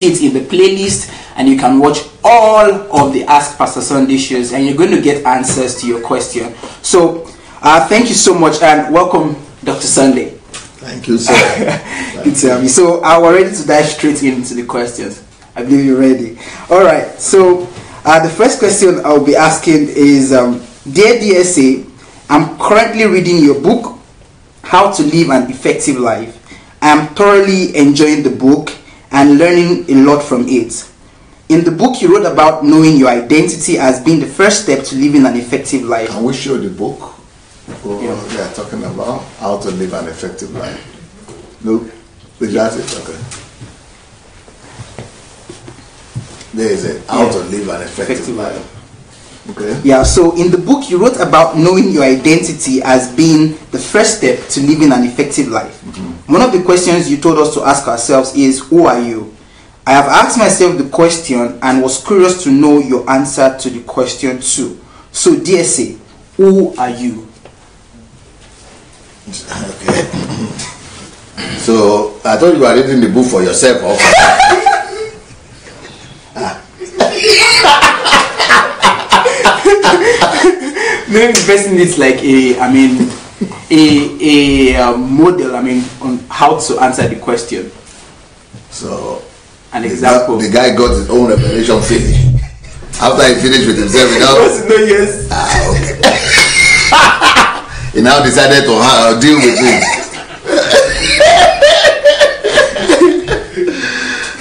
it in the playlist, and you can watch all of the Ask Pastor Sunday shows, and you're going to get answers to your question. So thank you so much, and welcome, Dr. Sunday. Thank you, sir. Good to have you. So we're ready to dive straight into the questions. I believe you're ready. All right. So the first question I'll be asking is, Dear DSA, I'm currently reading your book, How to Live an Effective Life. I am thoroughly enjoying the book and learning a lot from it. In the book, you wrote about knowing your identity as being the first step to living an effective life. Can we show the book? They are talking about how to live an effective life. No, is that it? Okay. There is it. How to live an effective life. Okay. Yeah. So in the book, you wrote about knowing your identity as being the first step to living an effective life. Mm-hmm. One of the questions you told us to ask ourselves is, who are you? I have asked myself the question and was curious to know your answer to the question too. So, DSA, who are you? Okay. So, I thought you were reading the book for yourself. Maybe the person needs like a model, on how to answer the question. So, an example. The guy got his own revelation finished. After he finished with himself, he yes. Okay. He now decided to deal with it.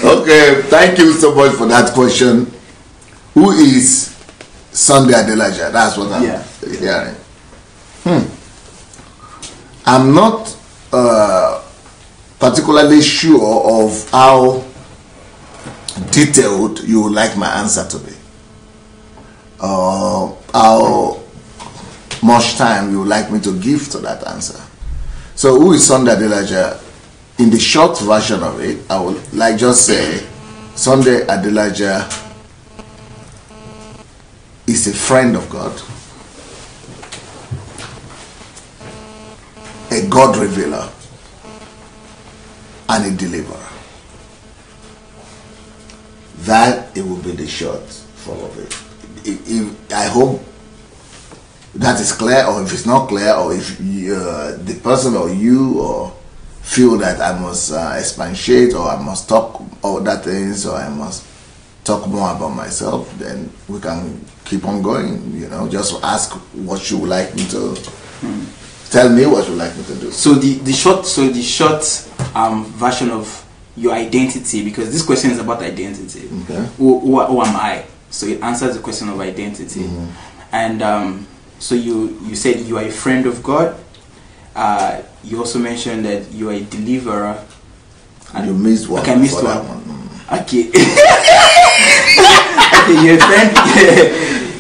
Okay, thank you so much for that question. Who is Sunday Adelaja? That's what I'm hearing. I'm not particularly sure of how detailed you would like my answer to be. How much time you would like me to give to that answer. So who is Sunday Adelaja? In the short version of it, I would like just say Sunday Adelaja is a friend of God, a God revealer, and a deliverer. That it will be the short form of it. I hope that is clear, or if it's not clear, or if the person or you or feel that I must expatiate, or I must talk other things, or I must talk more about myself, then we can keep on going. Just ask what you would like me to tell me. What you would like me to do. So the short version of your identity, because this question is about identity. Okay. Who am I? So it answers the question of identity. Mm-hmm. And so you said you are a friend of God. You also mentioned that you are a deliverer. And you missed one. Okay, I missed one. Okay. Okay,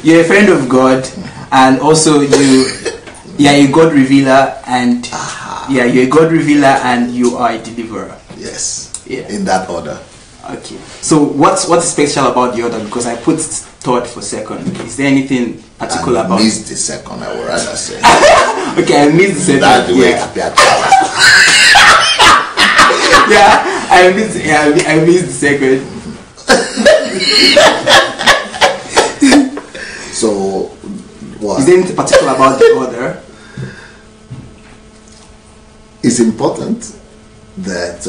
you're a friend of God, and also you're a God revealer, and you're a God revealer, and you are a deliverer. Yes. Yeah. In that order. Okay. So what's special about the order? Because I put third for second. Is there anything particular about? I missed the second. I would rather say. Okay, I missed the second. That's the way it appeared. I missed the second. So, what? Is there anything particular about the order? It's important that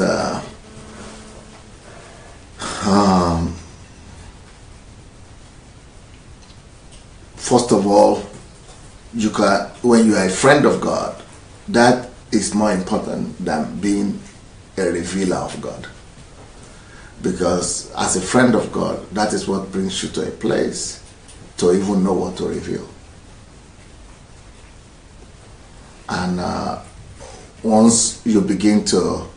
first of all, when you are a friend of God, that is more important than being a revealer of God. Because as a friend of God, that is what brings you to a place to even know what to reveal. And once you begin to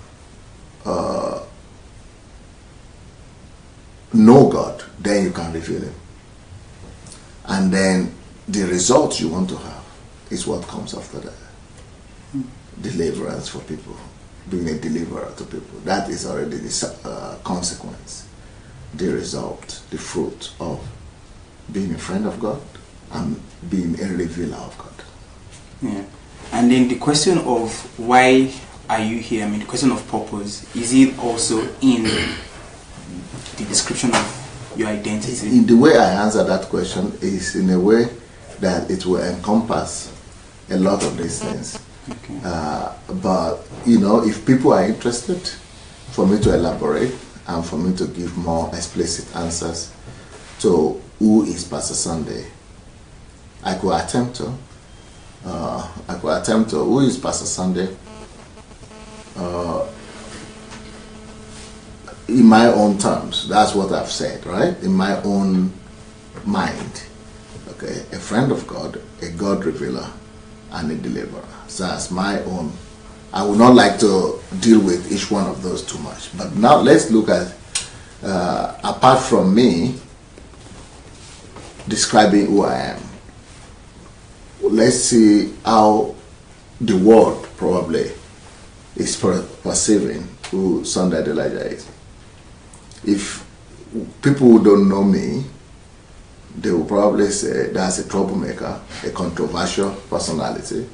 know God, then you can reveal Him. And then the results you want to have is what comes after that. Deliverance for people, being a deliverer to people. That is already the consequence, the result, the fruit of being a friend of God and being a revealer of God. Yeah. And then the question of why are you here? I mean, the question of purpose, is it also in the description of your identity? In the way I answer that question is in a way that it will encompass a lot of these things. Okay. But if people are interested for me to elaborate and for me to give more explicit answers to who is Pastor Sunday, I could attempt to. Who is Pastor Sunday? In my own terms, that's what I've said, right? In my own mind. Okay, a friend of God, a God revealer, and a deliverer. So that's my own. I would not like to deal with each one of those too much. But now let's look at, apart from me describing who I am, let's see how the world probably is perceiving who Sunday Adelaja is. If people who don't know me, they will probably say that's a troublemaker, a controversial personality,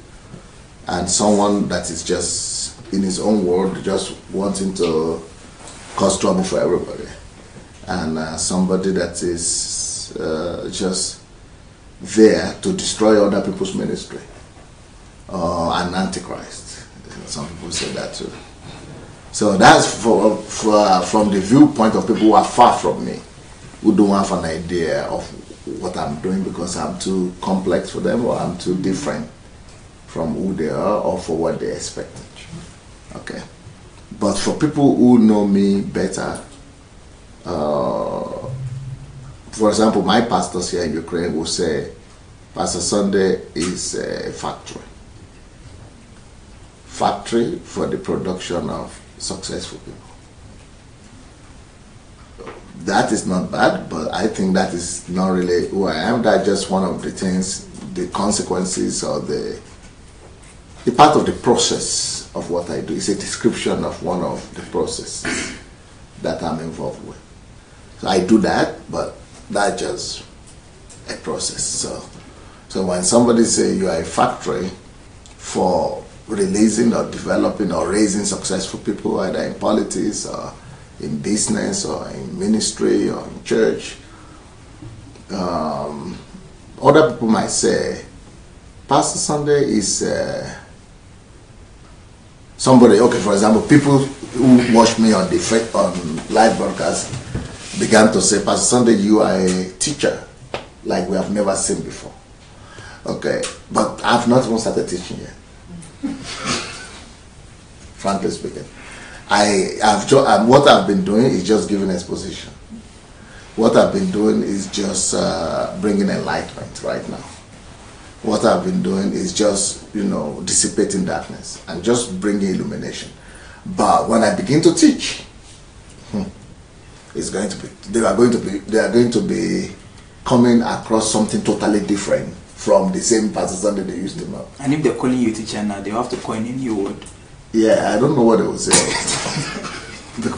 and someone that is just in his own world, just wanting to cause trouble for everybody, and somebody that is just there to destroy other people's ministry, an antichrist. Some people say that too. So that's from the viewpoint of people who are far from me, who don't have an idea of what I'm doing because I'm too complex for them or I'm too different from who they are or for what they expected. Okay. But for people who know me better, for example, my pastors here in Ukraine will say Pastor Sunday is a factory for the production of successful people. That is not bad, but I think that is not really who I am. That's just one of the things, the consequences or the part of the process of what I do. It's a description of one of the processes that I'm involved with. So I do that, but that's just a process. So when somebody say you are a factory for releasing or developing or raising successful people, either in politics or in business or in ministry or in church, other people might say Pastor Sunday is somebody. Okay, for example, people who watch me on live broadcast began to say, Pastor Sunday, you are a teacher like we have never seen before. Okay, but I've not even started teaching yet. Frankly speaking, what I've been doing is just giving exposition. What I've been doing is just bringing enlightenment right now. What I've been doing is just dissipating darkness and just bringing illumination. But when I begin to teach, they are going to be coming across something totally different from the same Pastor Sunday they used to know. And if they're calling you a teacher now, they have to coin a new word. Yeah, I don't know what they will say.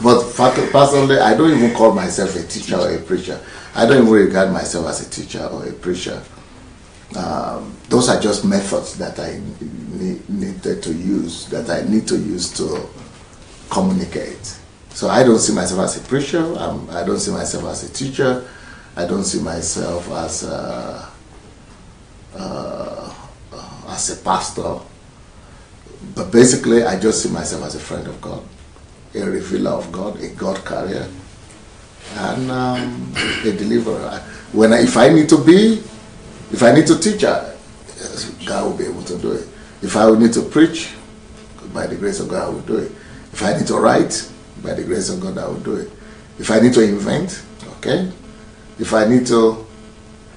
But personally, I don't even call myself a teacher or a preacher. I don't even regard myself as a teacher or a preacher. Those are just methods that I need to use to communicate. So I don't see myself as a preacher. I don't see myself as a teacher. I don't see myself as a pastor. But basically, I just see myself as a friend of God, a revealer of God, a God carrier, and a deliverer. If I need to teach, God will be able to do it. If I need to preach, by the grace of God, I will do it. If I need to write, by the grace of God, I will do it. If I need to invent, okay. If I need to,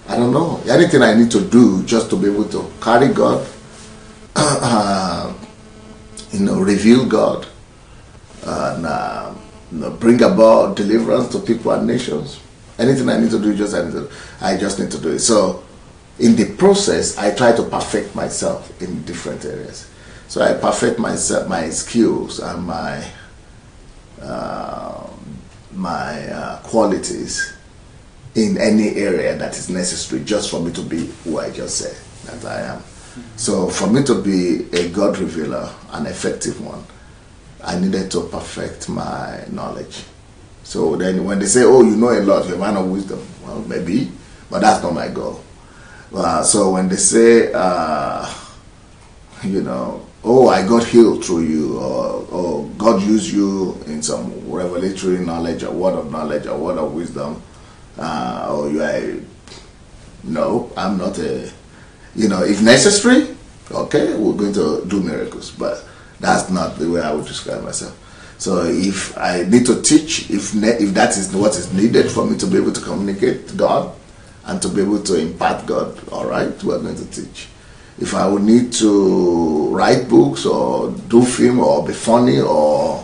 I don't know, anything I need to do just to be able to carry God, reveal God, and bring about deliverance to people and nations. Anything I need to do, I just need to do it. So, in the process, I try to perfect myself in different areas. So I perfect myself, my skills and my qualities in any area that is necessary just for me to be who I just said that I am. So for me to be a God revealer, an effective one, I needed to perfect my knowledge. So then when they say, oh, you know a lot, you're a man of wisdom, well, maybe, but that's not my goal. So when they say, you know, oh, I got healed through you, or God used you in some revelatory knowledge, or word of knowledge, or word of wisdom, or you are, no, I'm not a, you know, if necessary, okay, we're going to do miracles, but that's not the way I would describe myself. So if I need to teach, if that is what is needed for me to be able to communicate God and to be able to impart God, all right, we're going to teach. If I would need to write books or do film or be funny or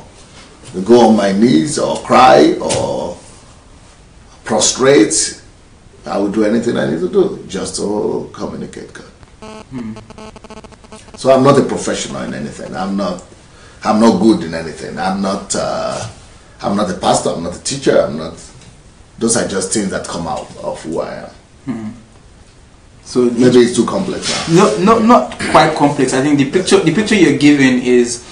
go on my knees or cry or prostrate, I would do anything I need to do just to communicate God. So I'm not a professional in anything. I'm not good in anything. I'm not a pastor. I'm not a teacher. I'm not. Those are just things that come out of who I am. So maybe it's too complex now. No, not quite complex. I think the picture you're giving is,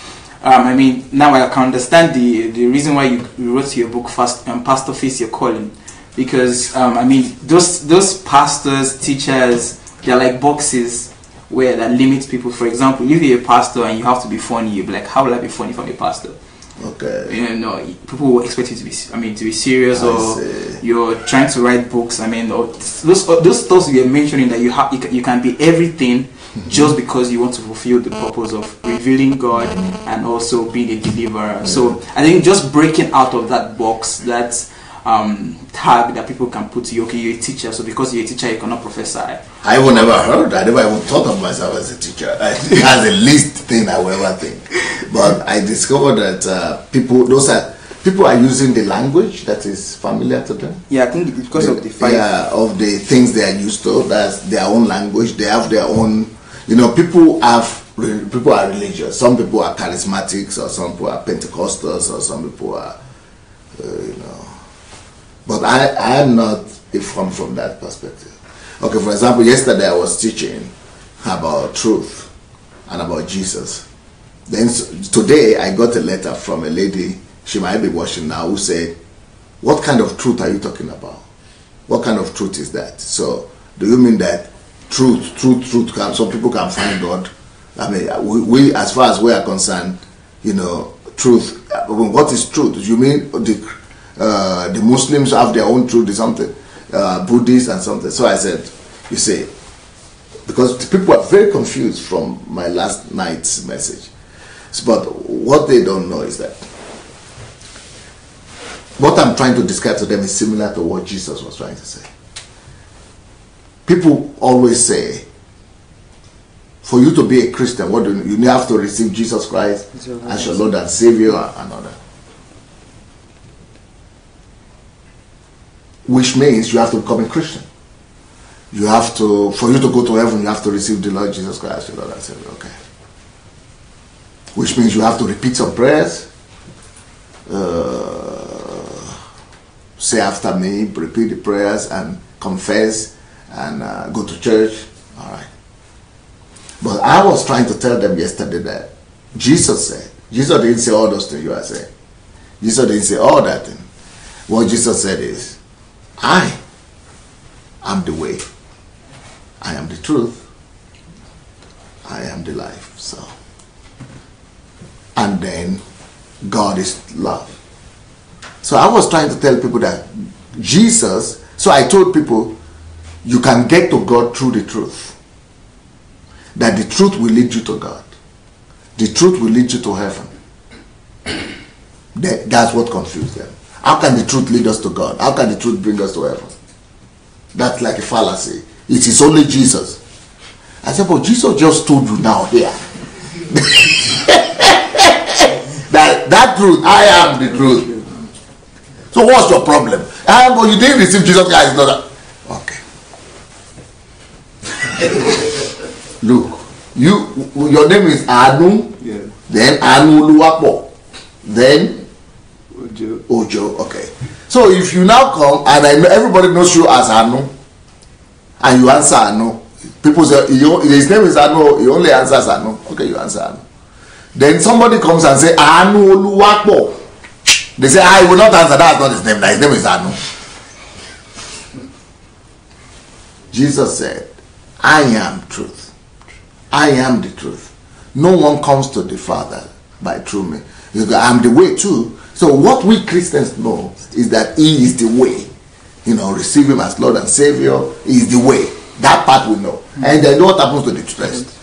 I mean, now I can understand the reason why you wrote your book first, Pastor Face Your Calling, because I mean those pastors, teachers, they're like boxes where that limits people. For example, if you're a pastor and you have to be funny, you'll be like, how will I be funny if I'm a pastor? Okay. You know, people will expect you to be, to be serious, or you're trying to write books. I mean, or those thoughts you're mentioning that you can be everything just because you want to fulfill the purpose of revealing God and also being a deliverer. So I think just breaking out of that box, that tag that people can put to you, okay, you're a teacher, so because you're a teacher you cannot prophesy. I never heard, I never even thought of myself as a teacher. That's the least thing I will ever think. But I discovered that people are using the language that is familiar to them. Yeah, I think because of the fight. Yeah, of the things they are used to. That's their own language. They have their own, you know, people are religious. Some people are charismatics, or some people are Pentecostals, or some people are, you know. But I am not from that perspective. Okay, for example, yesterday I was teaching about truth and about Jesus. Then today I got a letter from a lady, she might be watching now, who said, what kind of truth are you talking about? What kind of truth is that? So, do you mean that truth some people can find God? I mean, we as far as we are concerned, you know, truth, what is truth? You mean the Muslims have their own truth or something, Buddhists and something. So I said, you see, because people are very confused from my last night's message. But what they don't know is that what I'm trying to describe to them is similar to what Jesus was trying to say. People always say, for you to be a Christian, what do you have to receive Jesus Christ as your Lord and Savior and all that. Which means you have to become a Christian. You have to, for you to go to heaven, you have to receive the Lord Jesus Christ as your Lord and Savior. Okay. Which means you have to repeat some prayers. Say after me, repeat the prayers and confess and go to church. All right. But I was trying to tell them yesterday that Jesus didn't say all those things you are saying. Jesus didn't say all that thing. What Jesus said is, I am the way, I am the truth, I am the life. So, and then God is love. So I was trying to tell people that Jesus, so I told people, you can get to God through the truth. That the truth will lead you to God. The truth will lead you to heaven. That's what confused them. How can the truth lead us to God? How can the truth bring us to heaven? That's like a fallacy. It is only Jesus. I said, but Jesus just told you now here. that truth, I am the truth. So what's your problem? But you didn't receive Jesus Christ. Okay. Look, your name is Anu, yeah. Then Anu Luwapo, then Ojo. Okay. So if you now come and everybody knows you as Anu, and you answer Anu, people say his name is Anu, he only answers Anu. Okay, you answer Anu. Then somebody comes and say Anu Luwapo. They say, I will not answer. That's not his name. His name is Anu. Jesus said, I am truth. I am the truth. No one comes to the Father by through me. I'm the way too. So what we Christians know is that he is the way. You know, receive him as Lord and Savior is the way. That part we know. And then what happens to the rest?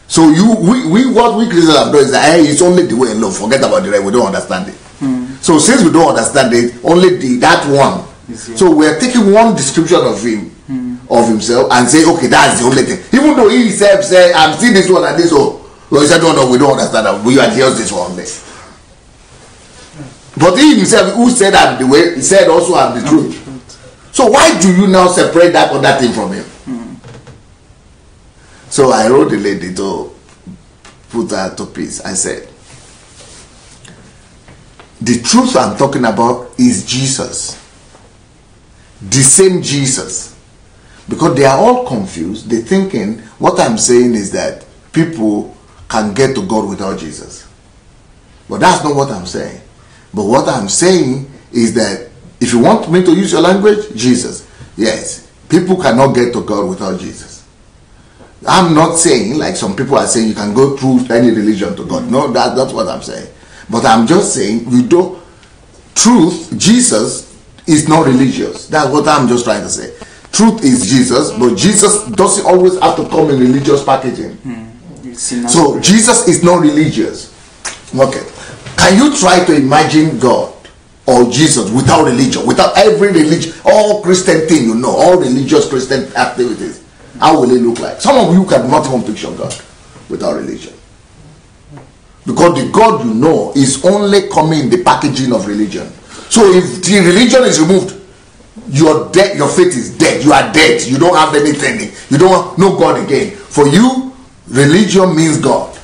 So what we Christians have done is that hey, it's only the way alone. Forget about the rest. We don't understand it. So since we don't understand it, only that one. So we are taking one description of him, of himself, and say, okay, that's the only thing. Even though he himself said, I'm seeing this one and this one. Well, he said, no, we don't understand that. We are just this one. But he himself, who said I'm the way, he said also I'm the truth. So why do you now separate that other thing from him? So I wrote the lady to put her to peace. I said, the truth I'm talking about is Jesus. The same Jesus. Because they are all confused. They're thinking, what I'm saying is that people can get to God without Jesus. But that's not what I'm saying. But what I'm saying is that if you want me to use your language, Jesus. Yes, people cannot get to God without Jesus. I'm not saying, like some people are saying, you can go through any religion to God. No, that's what I'm saying. But I'm just saying, truth, Jesus is not religious. That's what I'm just trying to say. Truth is Jesus, but Jesus doesn't always have to come in religious packaging. So Jesus is not religious. Okay. Can you try to imagine God or Jesus without religion, without every religion, all Christian thing you know, all religious Christian activities? How will it look like? Some of you cannot even picture God without religion. Because the God you know is only coming in the packaging of religion. So if the religion is removed, you're dead, your faith is dead. You are dead. You don't have anything. You don't know God again. For you, religion means God.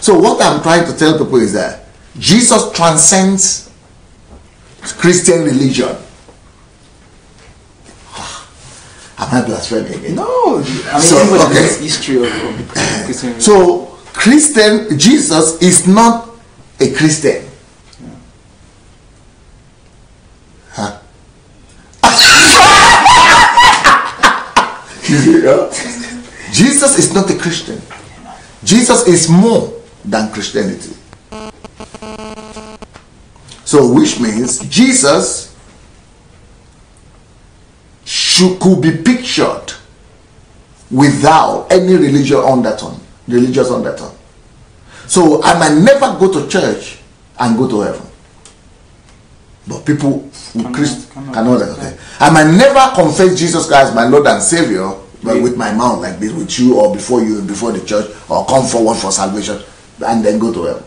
So what I'm trying to tell people is that Jesus transcends Christian religion. Am I blaspheming again? No, I mean, so, okay. History of Christian. So Jesus is not a Christian. Huh? Jesus is not a Christian. Jesus is more than Christianity. So which means Jesus could be pictured without any religious undertone. So I might never go to church and go to heaven. But people cannot. Okay. I might never confess Jesus Christ my Lord and Savior, but with my mouth like this, with you or before you, before the church, or come forward for salvation and then go to heaven.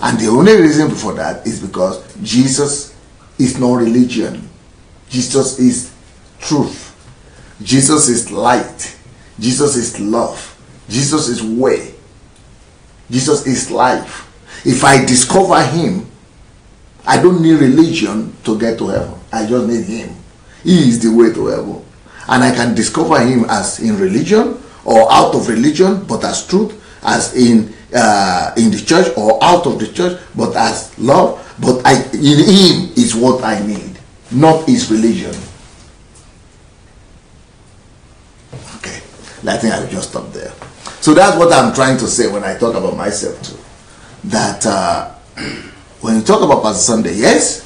And the only reason for that is because Jesus is not religion. Jesus is truth. Jesus is light. Jesus is love. Jesus is way. Jesus is life. If I discover him, I don't need religion to get to heaven. I just need him. He is the way to heaven. And I can discover him as in religion or out of religion, but as truth, as in the church or out of the church, but as love. But in him is what I need, not his religion. Okay, I think I'll just stop there. So that's what I'm trying to say when I talk about myself too. That when you talk about Pastor Sunday, yes,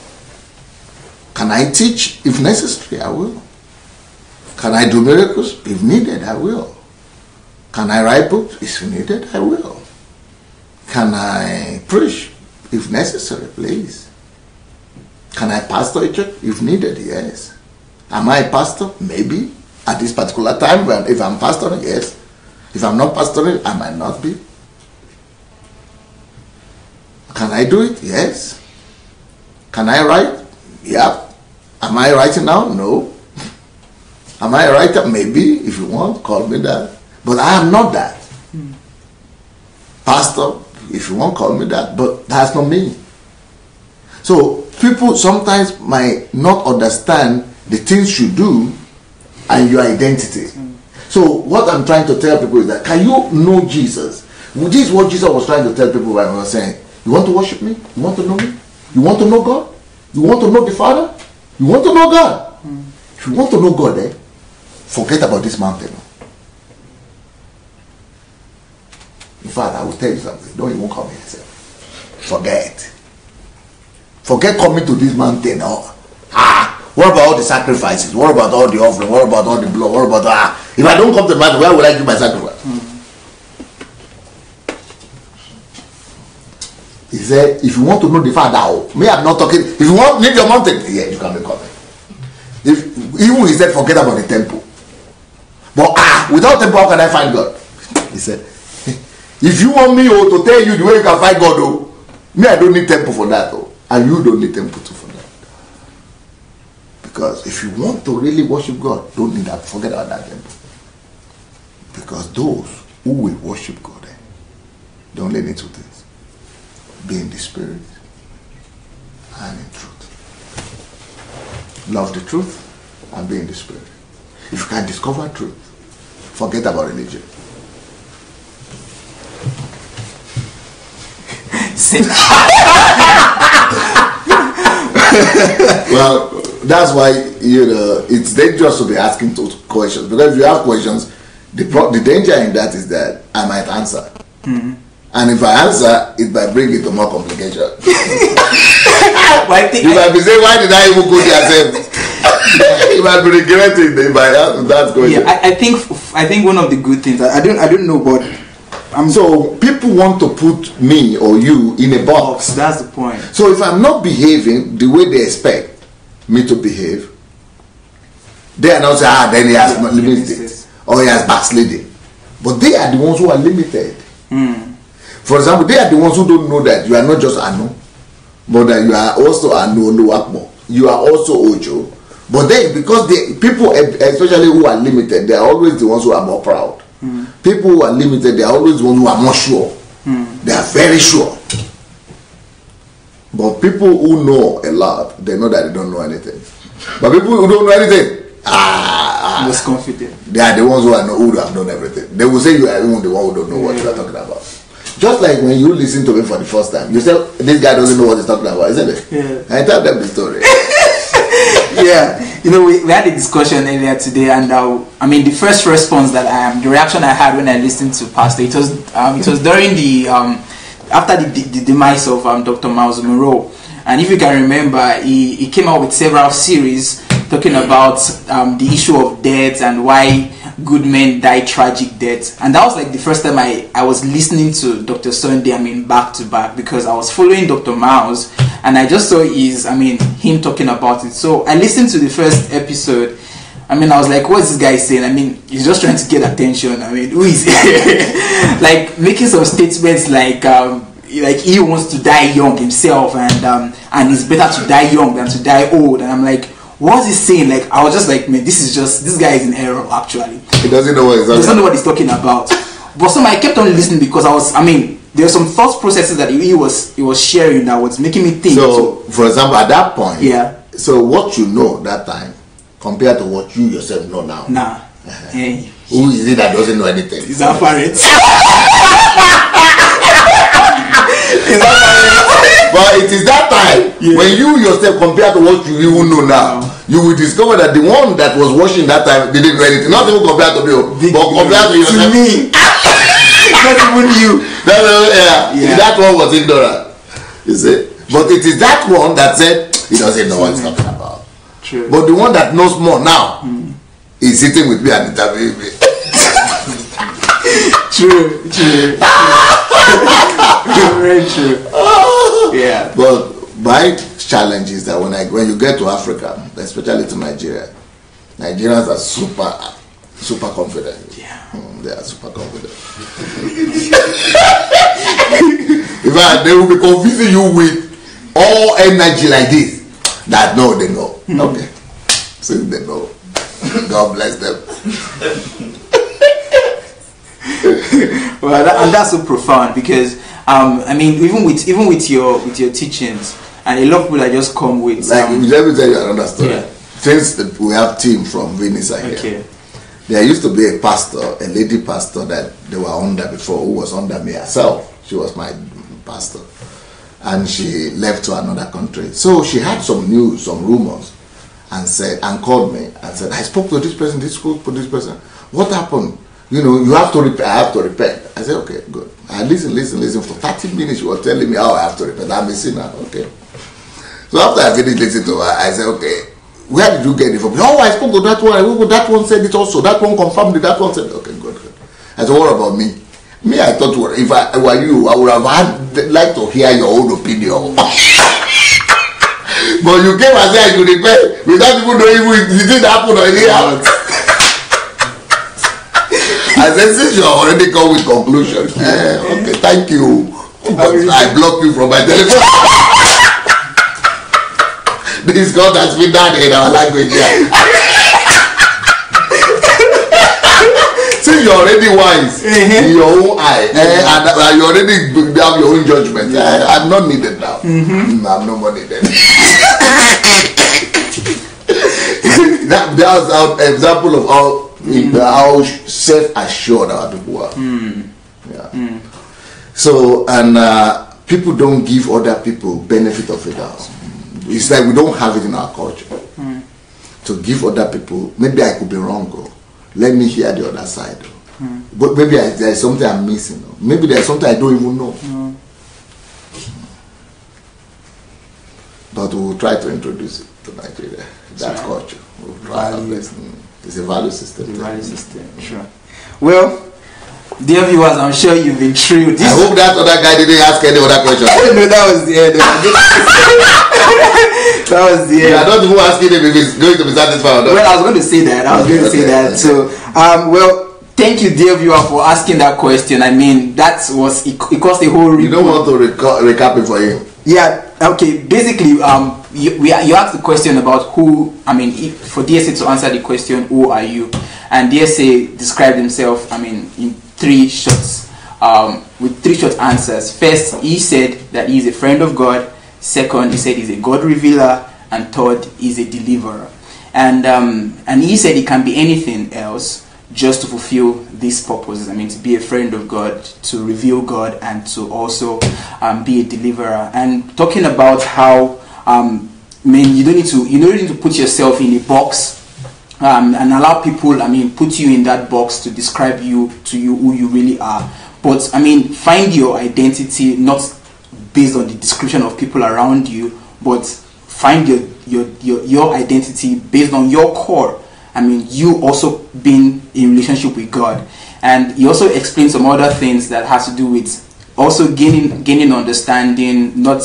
can I teach if necessary? I will. Can I do miracles? If needed, I will. Can I write books? If needed, I will. Can I preach? If necessary, please. Can I pastor a church? If needed, yes. Am I a pastor? Maybe. At this particular time, if I'm pastoring, yes. If I'm not pastoring, I might not be. Can I do it? Yes. Can I write? Yeah. Am I writing now? No. Am I a writer? Maybe. If you want, call me that. But I am not that. Pastor, if you want, call me that. But that's not me. So people sometimes might not understand the things you do and your identity. So what I'm trying to tell people is that, can you know Jesus? This is what Jesus was trying to tell people when he was saying, you want to worship me? You want to know me? You want to know God? You want to know the Father? You want to know God? If you want to know God, forget about this mountain. In fact, I will tell you something. Don't even come here, sir. Forget. Forget coming to this mountain. What about all the sacrifices? What about all the offering? What about all the blood? What about if I don't come to the mountain, where will I give my sacrifice? He said, if you want to know the Father, me, I'm not talking. If you want need your mountain, yeah, you can be coming. Even he said, forget about the temple. But without temple, how can I find God? He said, if you want me to tell you the way you can find God, me, I don't need temple for that, and you don't need temple too for that. Because if you want to really worship God, don't need that. Forget about that temple. Because those who will worship God, they only need two things: be in the Spirit and in truth. Love the truth and be in the Spirit. If you can discover truth, forget about religion. Well, that's why it's dangerous to be asking those questions, because if you ask questions, the danger in that is that I might answer, and if I answer, it might bring it to more complication. You might be saying, why did I even go there? You might be regretting if I ask that question. Yeah, I think one of the good things, I don't know, but so people want to put me or you in a box. That's the point. So if I'm not behaving the way they expect me to behave, they are not saying, then he has limited or he has backsliding. But they are the ones who are limited. For example, they are the ones who don't know that you are not just Anu, but that you are also Anu Oluwakmo. You are also Ojo. But then, because people, especially who are limited, they are always the ones who are more proud. People who are limited, they are always the ones who are more sure. They are very sure. But people who know a lot, they know that they don't know anything. But people who don't know anything, most confident. They are the ones who have known everything. They will say you are even the one who don't know what you are talking about. Just like when you listen to me for the first time, you say, this guy doesn't know what he's talking about, isn't it? Yeah. I tell them the story. Yeah, we had a discussion earlier today, and the first response the reaction I had when I listened to Pastor, it was during the after the demise of Dr. Miles Monroe, and if you can remember, he came out with several series talking about the issue of death and why good men die tragic deaths, and that was like the first time I was listening to Dr. Sunday, back to back, because I was following Dr. Miles, and I just saw him talking about it. So I listened to the first episode. I was like, what's this guy saying? He's just trying to get attention. Who is he? Like making some statements like he wants to die young himself, and it's better to die young than to die old. And I'm like, what's he saying? Like, I was just like, man, this guy is in error. Actually, he doesn't know what he's talking about. But I kept on listening because there were some thought processes that he was sharing that was making me think. So, for example, at that point, yeah. So what you know that time compared to what you yourself know now. Nah. Who is it that doesn't know anything? It's our parents. But it is that time when you yourself compare to what you even know now, you will discover that the one that was watching that time didn't know anything. Not even compared to me, but compared to yourself. To me. Not even you. That one was ignorant. You see? But it is that one that said he doesn't know what he's talking about. True. But the one that knows more now is sitting with me and interviewing me. True. Very true. Yeah. But my challenge is that when you get to Africa, especially to Nigeria, Nigerians are super confident. Yeah. They are super confident. In fact, they will be confusing you with all energy like this. That no, they know. Okay. So they know. God bless them. Well, and that's so profound, because even with your teachings, and a lot of people that just come with let me tell you another story. Yeah. Since we have team from Venice here, there used to be a lady pastor that they were under before, who was under me herself. She was my pastor, and she left to another country. So she had some news, some rumors, and called me and said, I spoke to this person, this person. What happened? You have to repent. I have to repent. I said, okay, good. I listen. For 30 minutes, she was telling me how I have to repent. I'm a sinner. Okay. So after I finished listening to her, I said, okay, where did you get it from? Oh, I spoke to that one. That one said it also. That one confirmed it. That one said, okay, good. I said, what about me? Me, I thought, if I were you, I would have liked to hear your own opinion. But you came and said I should repent without even knowing if it didn't happen or it didn't happen. I said, since you have already come with conclusion, okay, thank you. But I block you from my telephone. This God has been done in our language here. Since you're already wise in your own eye, and you already have your own judgment, I'm not needed now. I'm no more needed. That's an example of how self-assured our people are. Yeah. So, and people don't give other people benefit of it out. It's like we don't have it in our culture. To give other people, maybe I could be wrong, let me hear the other side. But maybe there's something I'm missing. Maybe there's something I don't even know. But we'll try to introduce it to Nigeria, that culture. We'll try our best. It's a value system. Sure. Well, dear viewers, I'm sure you've been thrilled. I hope that other guy didn't ask any other question. No, that was the end. That was the end. Yeah, not even asking him if he's going to be satisfied or not. Well, I was going to say that. So, well, thank you, dear viewer, for asking that question. I mean, it caused a whole. You don't want to recap it for him. Yeah. Okay. Basically, you asked the question about who. I mean, for DSA to answer the question, who are you? And DSA described himself. I mean, in 3 shots, with 3 short answers. First, he said that he is a friend of God. Second, he said he's a God revealer, and third, he's a deliverer. And he said it can be anything else just to fulfill these purposes. I mean, to be a friend of God, to reveal God, and to also be a deliverer. And talking about how, you don't need to put yourself in a box and allow people, put you in that box to describe you who you really are. But find your identity not based on the description of people around you, but find your identity based on your core. You also being in relationship with God. And he also explained some other things that has to do with also gaining understanding, not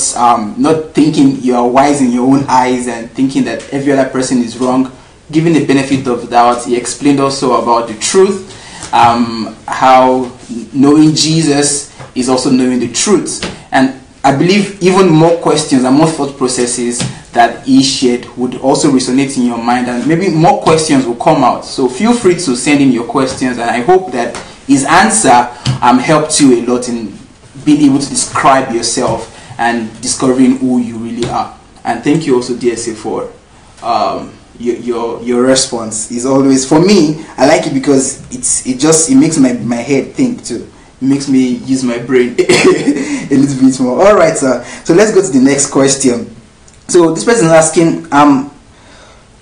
thinking you are wise in your own eyes and thinking that every other person is wrong. Giving the benefit of the doubt. He explained also about the truth, how knowing Jesus is also knowing the truth. And I believe even more questions and more thought processes that he shared would also resonate in your mind, and maybe more questions will come out. So feel free to send in your questions, and I hope that his answer helped you a lot in being able to describe yourself and discovering who you really are. And thank you also, DSA, for your response. Is always, for me, I like it because it makes my head think too. It makes me use my brain a little bit more. All right, sir. So let's go to the next question. So this person is asking,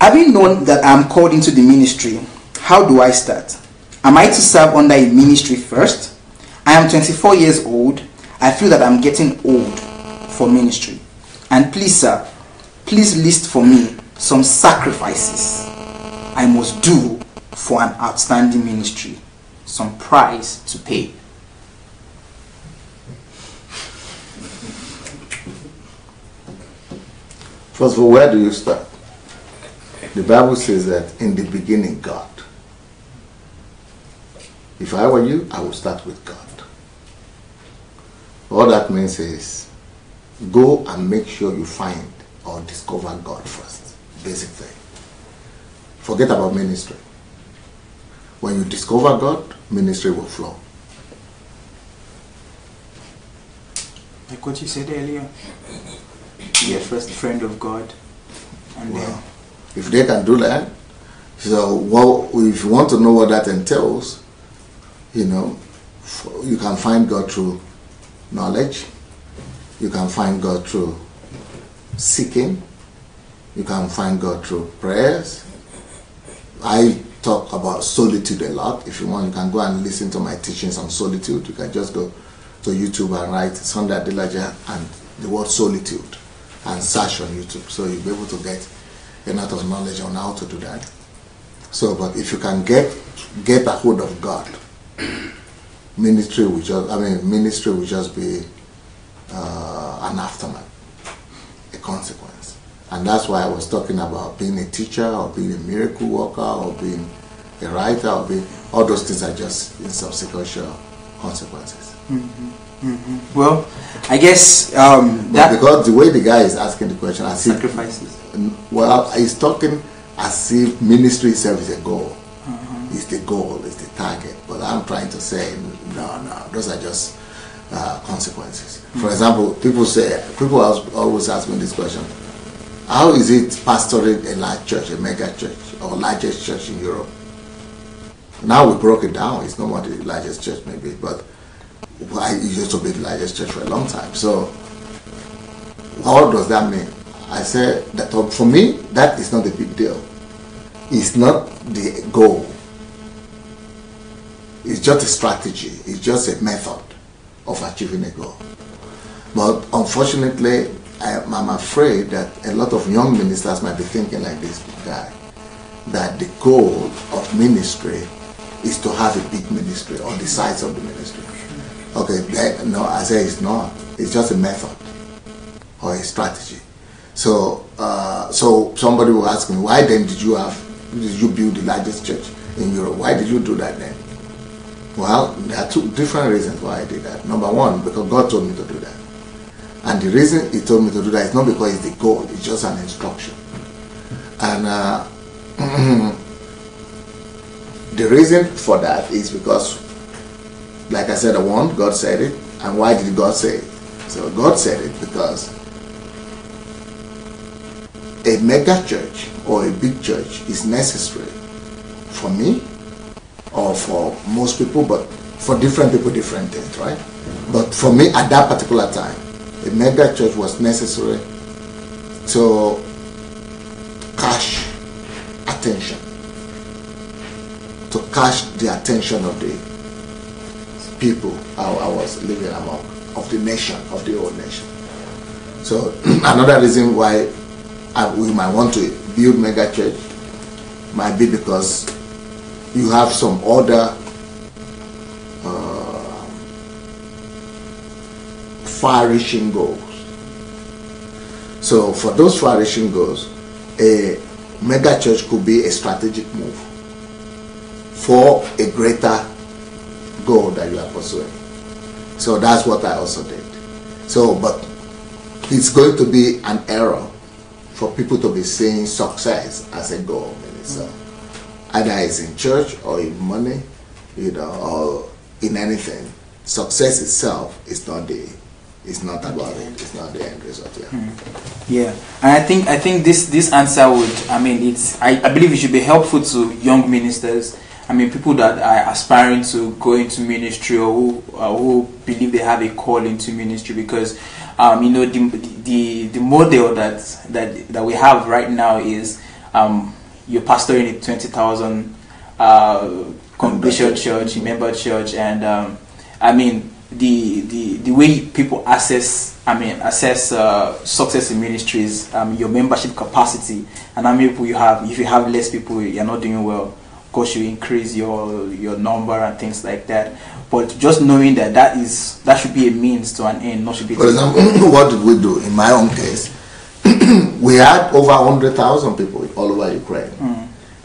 having known that I'm called into the ministry, how do I start? Am I to serve under a ministry first? I am 24 years old. I feel that I'm getting old for ministry. And please, sir, please list for me some sacrifices I must do for an outstanding ministry. Some price to pay. First of all, where do you start? The Bible says that in the beginning, God. If I were you, I would start with God. All that means is go and make sure you find or discover God first. Basic thing. Forget about ministry. When you discover God, ministry will flow. Like what you said earlier. Be a first friend of God. And well, if they can do that, so if you want to know what that entails, you can find God through knowledge, You can find God through seeking. You can find God through prayers. I talk about solitude a lot. If you want, you can go and listen to my teachings on solitude. You can just go to YouTube and write Sunday Adelaja and the word solitude and search on YouTube. So you'll be able to get a lot of knowledge on how to do that. So, but if you can get a hold of God, ministry will just be an aftermath, a consequence. And that's why I was talking about being a teacher or being a miracle worker or being a writer or being, all those things are just insubsequential consequences. Well, I guess that because the way the guy is asking the question, as sacrifices. Well, he's talking as if ministry itself is a goal. It's the goal, it's the target. But I'm trying to say, no, those are just consequences. For example, people always ask me this question: how is it pastoring a large church, a mega church, or largest church in Europe? Now we broke it down. It's not what the largest church may be, but it used to be the largest church for a long time. So, what does that mean? I said that for me, that is not a big deal. It's not the goal. It's just a strategy. It's just a method of achieving a goal. But unfortunately, I'm afraid that a lot of young ministers might be thinking like this guy, that the goal of ministry is to have a big ministry on the sides of the ministry. Okay, no, I say it's not. It's just a method or a strategy. So, so somebody will ask me, why then did you build the largest church in Europe? Why did you do that then? Well, there are two different reasons why I did that. Number one, because God told me to do that. And the reason He told me to do that is not because it's the goal, it's just an instruction. And the reason for that is because, like I said, one, God said it. And why did God say it? So God said it because a mega church or a big church is necessary for me or for most people, but for different people, different things, right? But for me, at that particular time, a mega church was necessary to catch attention, to catch the attention of the people I was living among, of the nation, of the whole nation. So another reason why we might want to build mega church might be because you have some other far-reaching goals. So for those far-reaching goals, a mega church could be a strategic move for a greater goal that you are pursuing. So that's what I also did. So, but it's going to be an error for people to be seeing success as a goal in itself. Either it's in church or in money, or in anything. Success itself is not about it. It's not the end result. Yeah, and I think this answer would, I believe it should be helpful to young ministers. People that are aspiring to go into ministry or who believe they have a call into ministry, because the model that we have right now is you're pastoring a 20,000 congregation church, member church, and the way people assess success in ministries, your membership capacity, and how many people you have. If you have less people, you're not doing well. Of course, you increase your number and things like that. But just knowing that should be a means to an end, not should be. For example, what did we do in my own case? We had over 100,000 people all over Ukraine.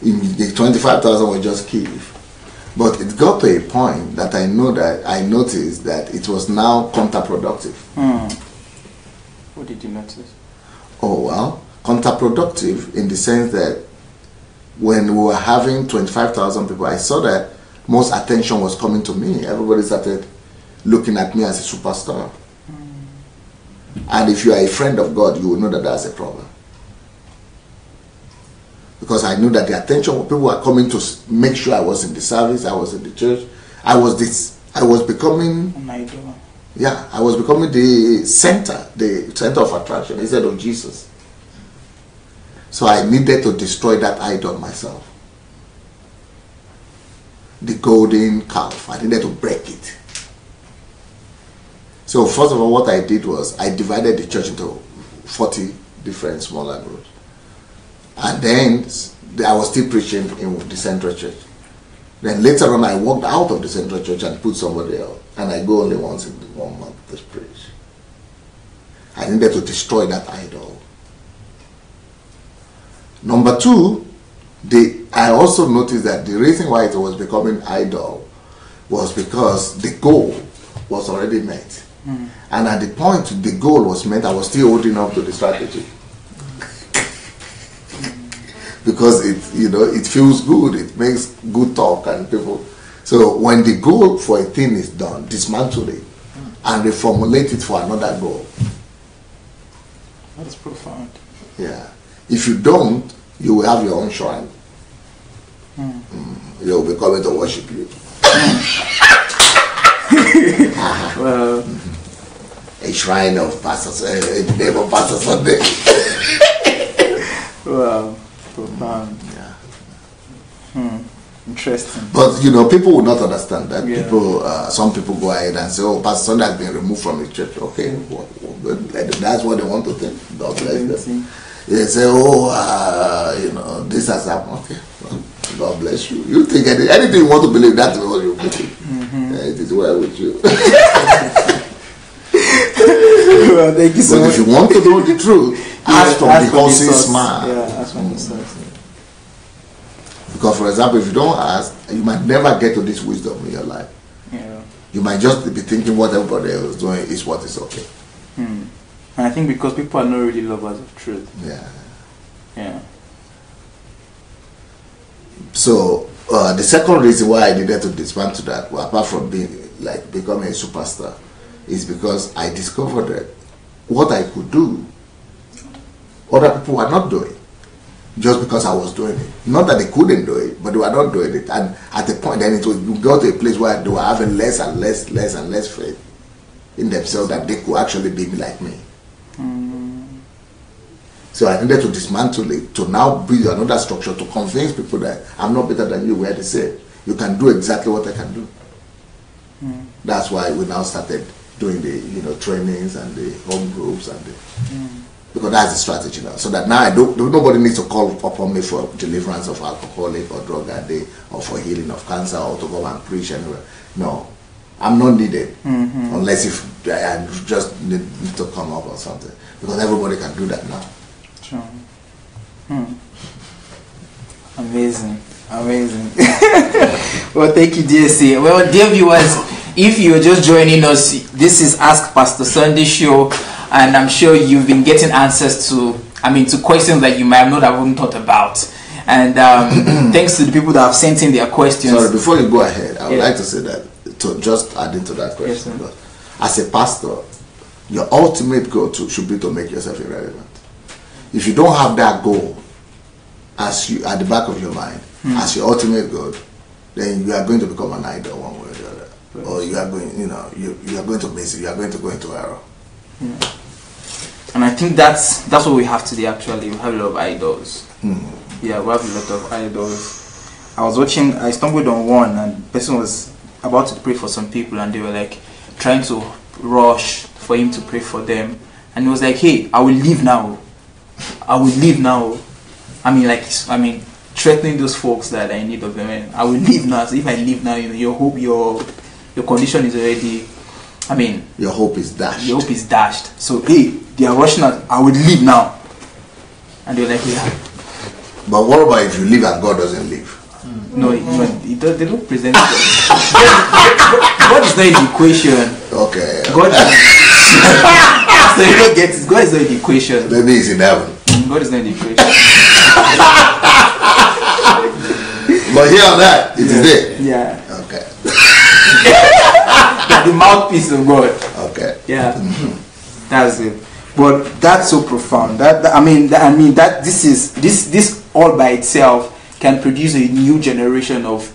In the 25,000 were just Kyiv. But it got to a point that I noticed that it was now counterproductive. What did you notice? Oh, well, counterproductive in the sense that when we were having 25,000 people, I saw that most attention was coming to me. Everybody started looking at me as a superstar. And if you are a friend of God, you will know that that's a problem. Because I knew that the attention, people were coming to make sure I was in the service, I was in the church. I was becoming an idol. Yeah, I was becoming the center of attraction instead of Jesus. So I needed to destroy that idol myself. The golden calf. I needed to break it. So first of all, what I did was I divided the church into 40 different smaller groups. And then I was still preaching in the central church. Then later on, I walked out of the central church and put somebody else. And I go only once in 1 month to preach. I needed to destroy that idol. Number two, I also noticed that the reason why it was becoming idol was because the goal was already met. And at the point the goal was met, I was still holding up to the strategy. Because it feels good, it makes good talk, and people. So when the goal for a thing is done, dismantle it and reformulate it for another goal. That's profound. Yeah. If you don't, you will have your own shrine. They will be coming to worship you. Well, a shrine of pastors, a name of Pastor Sunday. wow, profound. Yeah. Interesting. But people will not understand that. Yeah. Some people go ahead and say, "Oh, Pastor Sunday has been removed from the church." Okay, well, that's what they want to think. God bless them. They say, "Oh, this has happened." Okay, well, God bless you. You think anything you want to believe, that's what you believe. It is well with you. Well, thank you so but much. if you want to know the truth, ask from the horse's mouth. Yeah, ask from the source. Because, for example, if you don't ask, you might never get to this wisdom in your life. Yeah. You might just be thinking what everybody else is doing is what is okay. And I think because people are not really lovers of truth. Yeah. Yeah. So the second reason why I needed to dismantle that, well, apart from becoming a superstar, is because I discovered that what I could do, other people were not doing, just because I was doing it. Not that they couldn't do it, but they were not doing it. And at the point, then you go to a place where they were having less and less faith in themselves that they could actually be like me. So I needed to dismantle it to now build another structure to convince people that I'm not better than you. We're the same. You can do exactly what I can do. That's why we now started doing the trainings and the home groups and because that's the strategy now. So that now nobody needs to call upon me for deliverance of alcoholic or drug addict or for healing of cancer or to go and preach anywhere. No, I'm not needed unless if I just need to come up or something, because everybody can do that now. Sure. Amazing. Well, thank you, DSC. Well, dear viewers, if you're just joining us, this is Ask Pastor Sunday show, and I'm sure you've been getting answers to questions that you might not have even thought about. And thanks to the people that have sent in their questions. Sorry, before you go ahead, I would like to say that, to just add into that question, yes, as a pastor, your ultimate goal should be to make yourself irrelevant. If you don't have that goal as you at the back of your mind, as your ultimate goal, then you are going to become an idol one way or the other. Right. Or you are going, you are going to miss it. You are going to go into error. Yeah. And I think that's what we have today. Actually, we have a lot of idols. Yeah, we have a lot of idols. I stumbled on one, and the person was about to pray for some people, and they were like trying to rush for him to pray for them, and he was like, "Hey, I will leave now. I will leave now." Threatening those folks that are in need of them. I will leave now. So if I leave now, your hope, your condition is already. Your hope is dashed. Your hope is dashed. So hey, they are rushing out. I will leave now, and they're like, "Yeah." But what about if you leave and God doesn't leave? No, they don't present God. God is not in the equation. Okay. God. So you don't get it. God is not in the equation. Maybe he's in heaven. God is not in the equation. But here on that, it is there. Yeah. Okay. The mouthpiece of God. Okay. Yeah. That's it. But that's so profound. This all by itself can produce a new generation of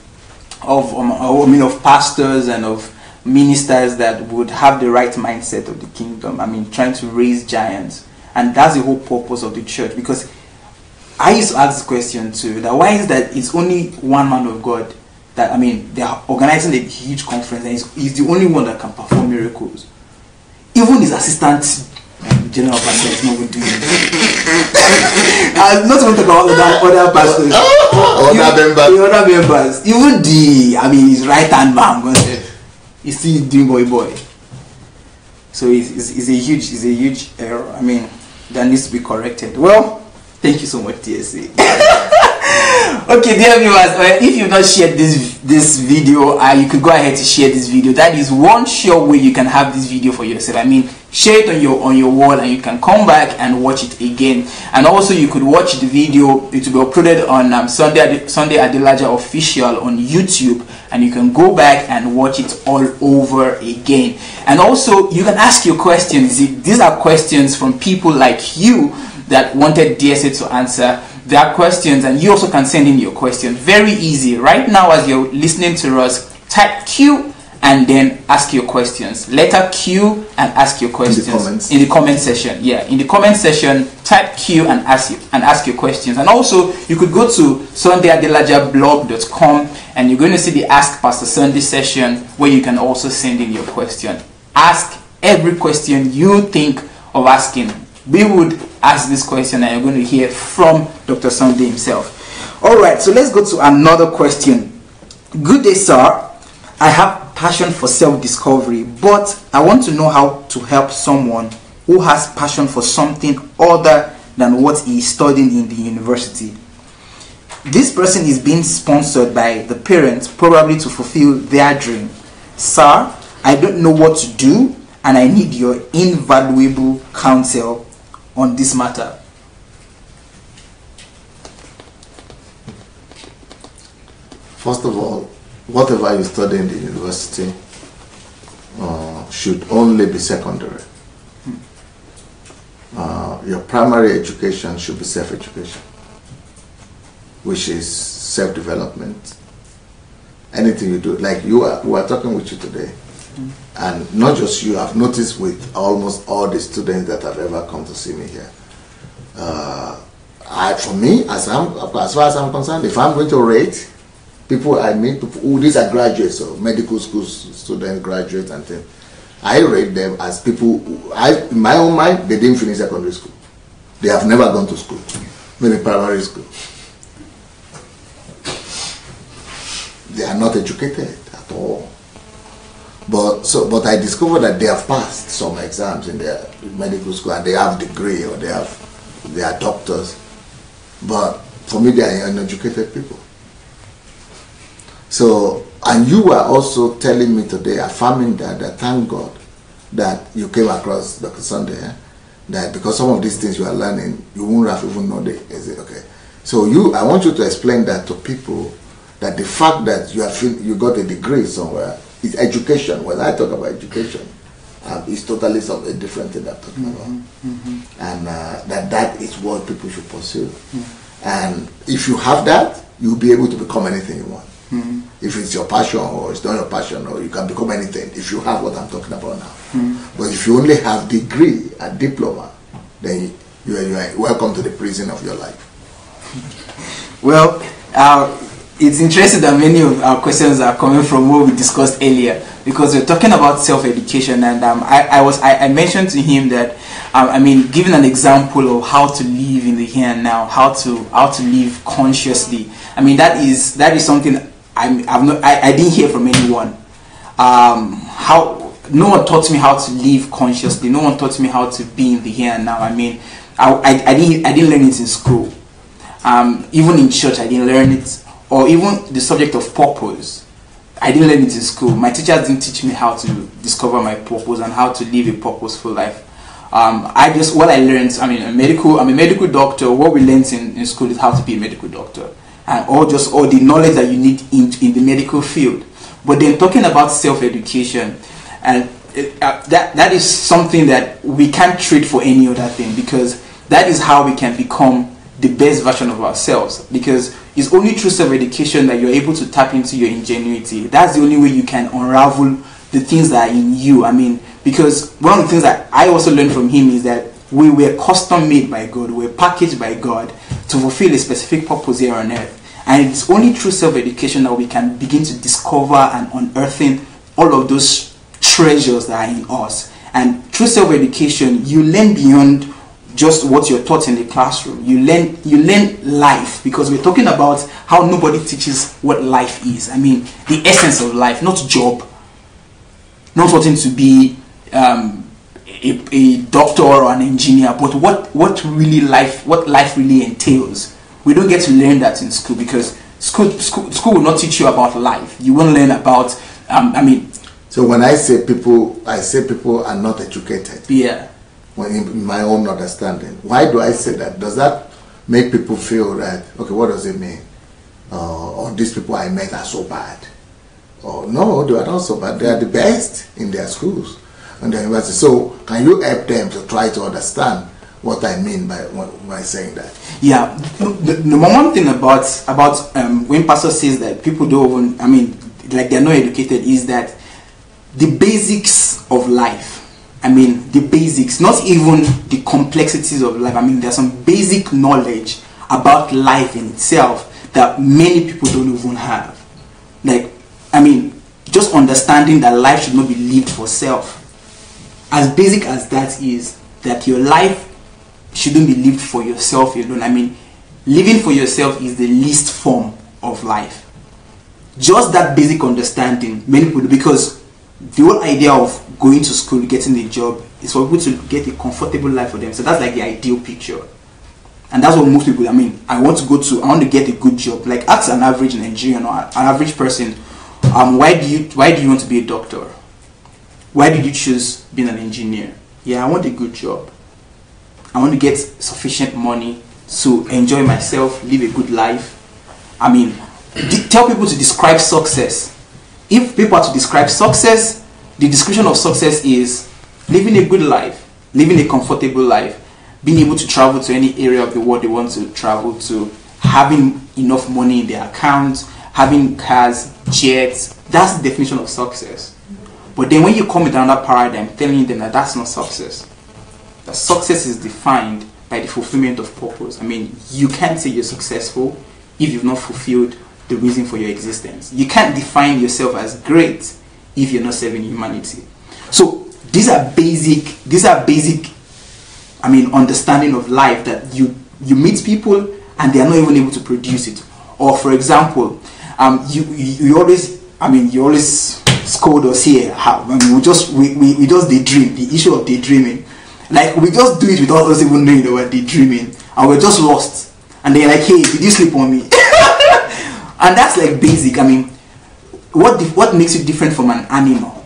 pastors and of ministers that would have the right mindset of the kingdom. I mean, trying to raise giants. And that's the whole purpose of the church. Because I used to ask the question too, that why is that it's only one man of God that, I mean, they are organizing a huge conference and he's the only one that can perform miracles. Even his assistant general pastor is not going to do it. I'm not going to talk about other pastors. Other members. Even his right hand man, he's still doing boy. So it's a huge error. I mean, that needs to be corrected. Well, thank you so much, TSA. Okay, dear viewers, if you've not shared this video, you could go ahead to share this video. That is one sure way you can have this video for yourself. I mean, share it on your wall, and you can come back and watch it again. And also, you could watch the video. It will be uploaded on Sunday Adelaja Official on YouTube, and you can go back and watch it all over again. And also, you can ask your questions. These are questions from people like you that wanted DSA to answer their questions, and you also can send in your question. Very easy. Right now, as you're listening to us, type Q and then ask your questions. Letter Q and ask your questions in the comment section. Yeah, in the comment section, type Q and ask your questions. And also, you could go to sundayadelajablog.com and you're going to see the Ask Pastor Sunday session where you can also send in your question. Ask every question you think of asking. We would ask this question and you're going to hear from Dr. Sunday himself. Alright, so let's go to another question. Good day, sir. I have passion for self-discovery, but I want to know how to help someone who has passion for something other than what he is studying in the university. This person is being sponsored by the parents, probably to fulfill their dream. Sir, I don't know what to do, and I need your invaluable counsel on this matter. First of all, whatever you study in the university should only be secondary. Your primary education should be self-education, which is self-development. Anything you do, like we are talking with you today, and not just you, I've noticed with almost all the students that have ever come to see me here. For me, as far as I'm concerned, if I'm going to rate people I meet, these are graduates of medical school students, graduates and things, I rate them as people in my own mind, they didn't finish secondary school. They have never gone to school, maybe primary school. They are not educated at all. But I discovered that they have passed some exams in their medical school and they have degree or they are doctors. But for me, they are uneducated people. So, and you were also telling me today, affirming that thank God that you came across Dr. Sunday, that because some of these things you are learning, you won't have even known it. Is it okay? So I want you to explain that to people, that the fact that you got a degree somewhere is education. When I talk about education, it's totally a different thing I'm talking about. And that is what people should pursue. And if you have that, you'll be able to become anything you want. If it's your passion or it's not your passion, or you can become anything if you have what I'm talking about now. But if you only have degree and diploma, then you are welcome to the prison of your life. Well, it's interesting that many of our questions are coming from what we discussed earlier, because we're talking about self-education, and I mentioned to him that giving an example of how to live in the here and now, how to live consciously. I mean, that is something I didn't hear from anyone. No one taught me how to live consciously. No one taught me how to be in the here and now. I mean, I didn't learn it in school. Even in church, I didn't learn it. Or even the subject of purpose, I didn't learn it in school. My teachers didn't teach me how to discover my purpose and how to live a purposeful life. What I learned, I'm a medical doctor. What we learned in school is how to be a medical doctor, and all the knowledge that you need in the medical field. But then talking about self-education, and that is something that we can't trade for any other thing, because that is how we can become the best version of ourselves, because it's only through self-education that you're able to tap into your ingenuity. That's the only way you can unravel the things that are in you. I mean, because one of the things that I also learned from him is that we were custom made by God, we were packaged by God to fulfill a specific purpose here on earth. And it's only through self-education that we can begin to discover and unearthing all of those treasures that are in us. And through self-education, you learn beyond just what you're taught in the classroom. You learn life, because we're talking about how nobody teaches what life is. I mean, the essence of life, not job, not wanting to be a doctor or an engineer, but what life really entails. We don't get to learn that in school, because school will not teach you about life. You won't learn about so when I say people are not educated. Yeah. When in my own understanding, why do I say that? Does that make people feel that, okay, what does it mean? Or these people I met are so bad? Or no, they are not so bad. They are the best in their schools and their university. So can you help them to try to understand what I mean by saying that? Yeah, the one thing about when pastor says that people don't even, like they're not educated, is that the basics of life, the basics, not even the complexities of life. There's some basic knowledge about life in itself that many people don't even have. Just understanding that life should not be lived for self. As basic as that is, that your life shouldn't be lived for yourself alone. Living for yourself is the least form of life. Just that basic understanding, many people do, because the whole idea of going to school, getting a job, is for people to get a comfortable life for them. So that's like the ideal picture. And that's what most people, I want to get a good job. Like, ask an average Nigerian or an average person, why do you want to be a doctor? Why did you choose being an engineer? Yeah, I want a good job. I want to get sufficient money to enjoy myself, live a good life. Tell people to describe success. If people are to describe success, the description of success is living a good life, living a comfortable life, being able to travel to any area of the world they want to travel to, having enough money in their account, having cars, jets. That's the definition of success. But then when you come with another paradigm telling them that that's not success, that success is defined by the fulfillment of purpose. You can't say you're successful if you've not fulfilled the reason for your existence. You can't define yourself as great if you're not serving humanity. So these are basic understanding of life, that you meet people and they are not even able to produce it. Or for example, you always scold us here. We just daydream. The issue of daydreaming, like we just do it without us even knowing that we're daydreaming, and we're just lost. And they're like, "Hey, did you sleep on me?" And that's like basic. What makes you different from an animal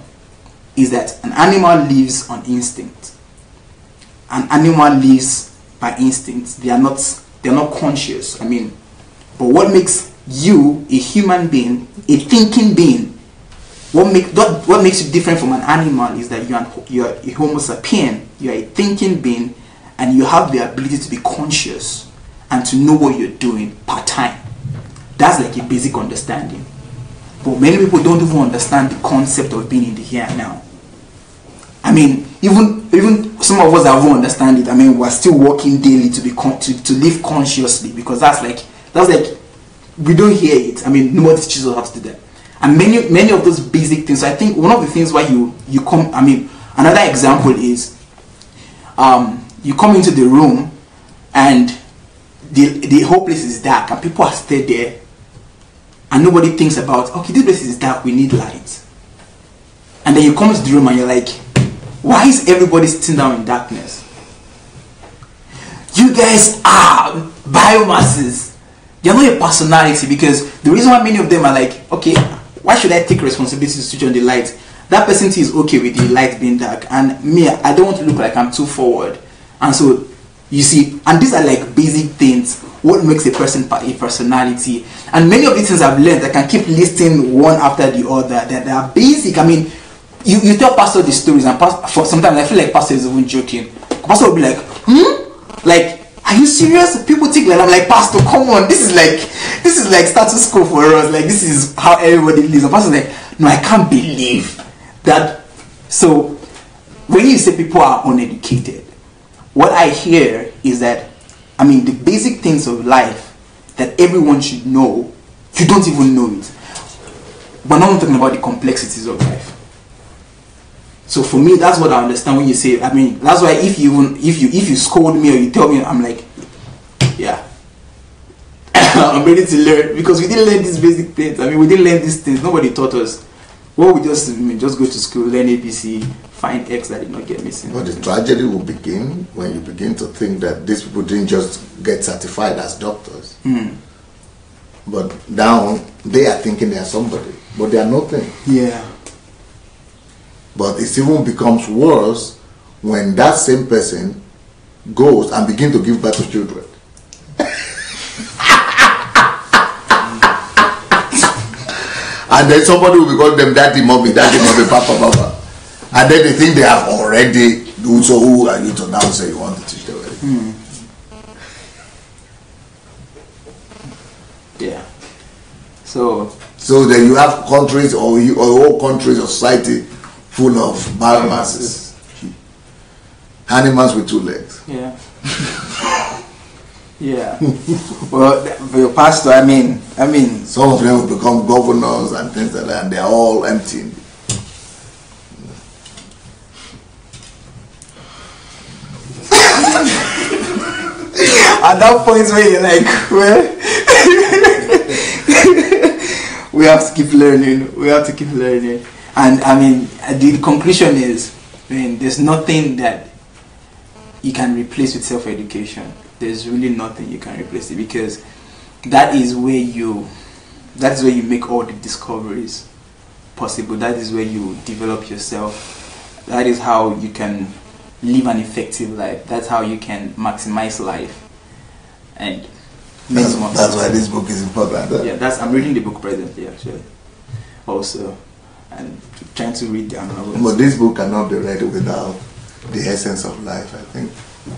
is that an animal lives on instinct. An animal lives by instinct. They are not conscious. But what makes you a human being, a thinking being, what makes you different from an animal is that you're a Homo sapien. You're a thinking being, and you have the ability to be conscious and to know what you're doing part time. That's like a basic understanding. But many people don't even understand the concept of being in the here and now. Even some of us that won't understand it, we're still working daily to live consciously, because that's like we don't hear it. Nobody teaches us how to do that. And many of those basic things. So I think one of the things why you come, another example is you come into the room and the whole place is dark and people are still there, and nobody thinks about, okay, this place is dark, we need light. And then you come into the room and you're like, why is everybody sitting down in darkness? You guys are biomasses. You're not a personality, because the reason why many of them are like, okay, why should I take responsibility to switch on the light? That person is okay with the light being dark, and me, I don't want to look like I'm too forward. And so you see, and these are like basic things. What makes a person a personality? And many of these things I've learned, I can keep listing one after the other, that they are basic. You tell pastor the stories, and for sometimes I feel like pastor is even joking. Pastor will be like, like, are you serious? People think like, I'm like, pastor, come on, this is like status quo for us. Like, this is how everybody lives. And pastor's like, no, I can't believe So when you say people are uneducated, what I hear is that, I mean, the basic things of life that everyone should know, you don't even know it. But now I'm talking about the complexities of life. So for me, that's what I understand when you say, I mean, that's why if you scold me or you tell me, I'm like, yeah, I'm ready to learn, because we didn't learn these basic things. I mean, we didn't learn these things. Nobody taught us. Well, we just go to school, learn ABC, find X that did not get missing. But the tragedy will begin when you begin to think that these people didn't just get certified as doctors. But now they are thinking they are somebody, but they are nothing. Yeah. But it even becomes worse when that same person goes and begin to give birth to children. And then somebody will call them daddy, mommy, papa, papa. And then they think they have already, so who are you to now say you want to teach them anything? Yeah. So then you have countries or whole countries or society full of biomasses. Animals with 2 legs. Yeah. Yeah. Well, Pastor, I mean, some of them will become governors and things like that, and they're all empty. At that point where you're like, well, we have to keep learning. And I mean, the conclusion is, I mean, there's nothing that you can replace with self-education. There's really nothing you can replace it, because that is where you make all the discoveries possible. That is where you develop yourself. That is how you can live an effective life. That's how you can maximize life. And that's why this book is important. Huh? Yeah, I'm reading the book presently, actually. Also, and trying to read the novels. But this book cannot be read without the essence of life, I think. The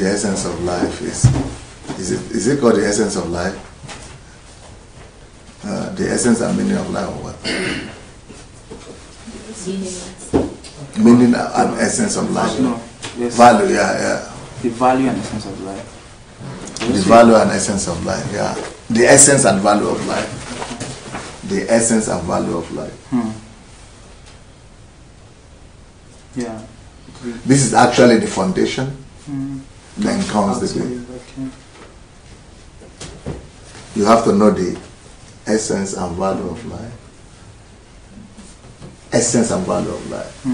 essence of life is it called the essence of life? The essence and meaning of life, or what? Meaning and essence of life. No, yes. Value, yeah. The value and essence of life. The value and essence of life, yeah. The essence and value of life. The essence and value of life. Yeah. This is actually the foundation. Then comes the thing. You have to know the essence and value of life. Essence and value of life.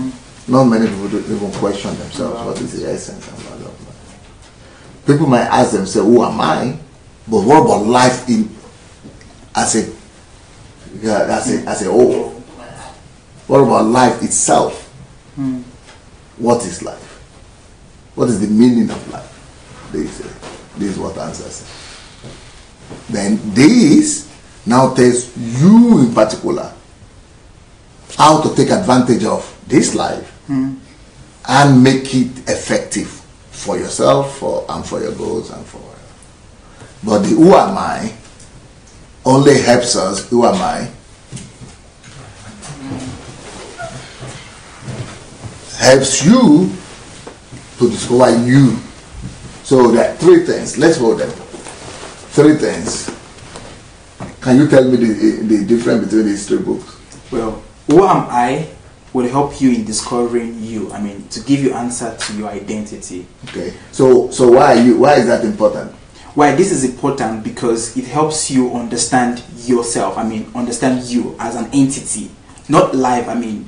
Not many people do even question themselves what is the essence and value of life. People might ask themselves, who am I? But what about life as a whole? What about life itself? What is life? What is the meaning of life? This is what answers it. Then this now tells you in particular how to take advantage of this life and make it effective for yourself and for your goals and for whatever. But the who am I only helps us, who am I, helps you to discover you. So there are 3 things. Let's hold them. 3 things. Can you tell me the difference between these 3 books? Well, who am I will help you in discovering you. I mean, to give you answer to your identity. Okay. So why is that important? Why this is important, because it helps you understand yourself. I mean, understand you as an entity, not life. I mean,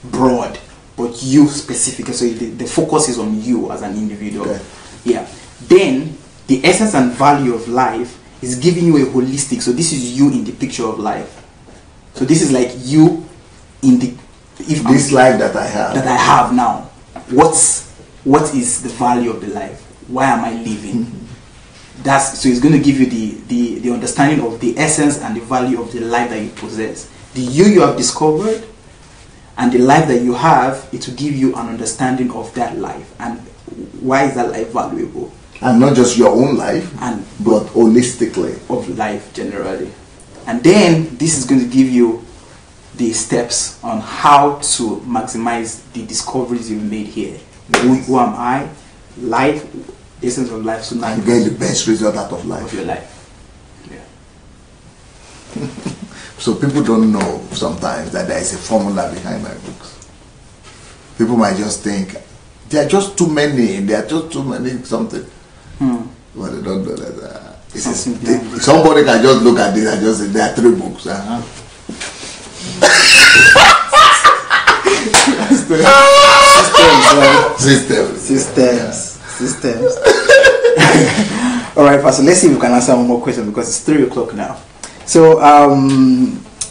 broad, but you specifically. So the focus is on you as an individual. Okay. Yeah. Then the essence and value of life is giving you a holistic. So this is you in the picture of life. So this is like you in the this life that I have now. What is the value of the life? Why am I living? So it's going to give you the understanding of the essence and the value of the life that you possess. The you have discovered and the life that you have, it will give you an understanding of that life and why is that life valuable. And not just your own life, but holistically. Of life generally. And then this is going to give you the steps on how to maximize the discoveries you've made here. Who am I? Life, essence of life. So now you get the best result out of life. Of your life. Yeah. So people don't know sometimes that there is a formula behind my books. People might just think there are just too many. There are just too many something. But they don't know that. Somebody can just look at this and just say there are 3 books. Systems. All right, Pastor. Let's see if we can answer one more question because it's 3 o'clock now. So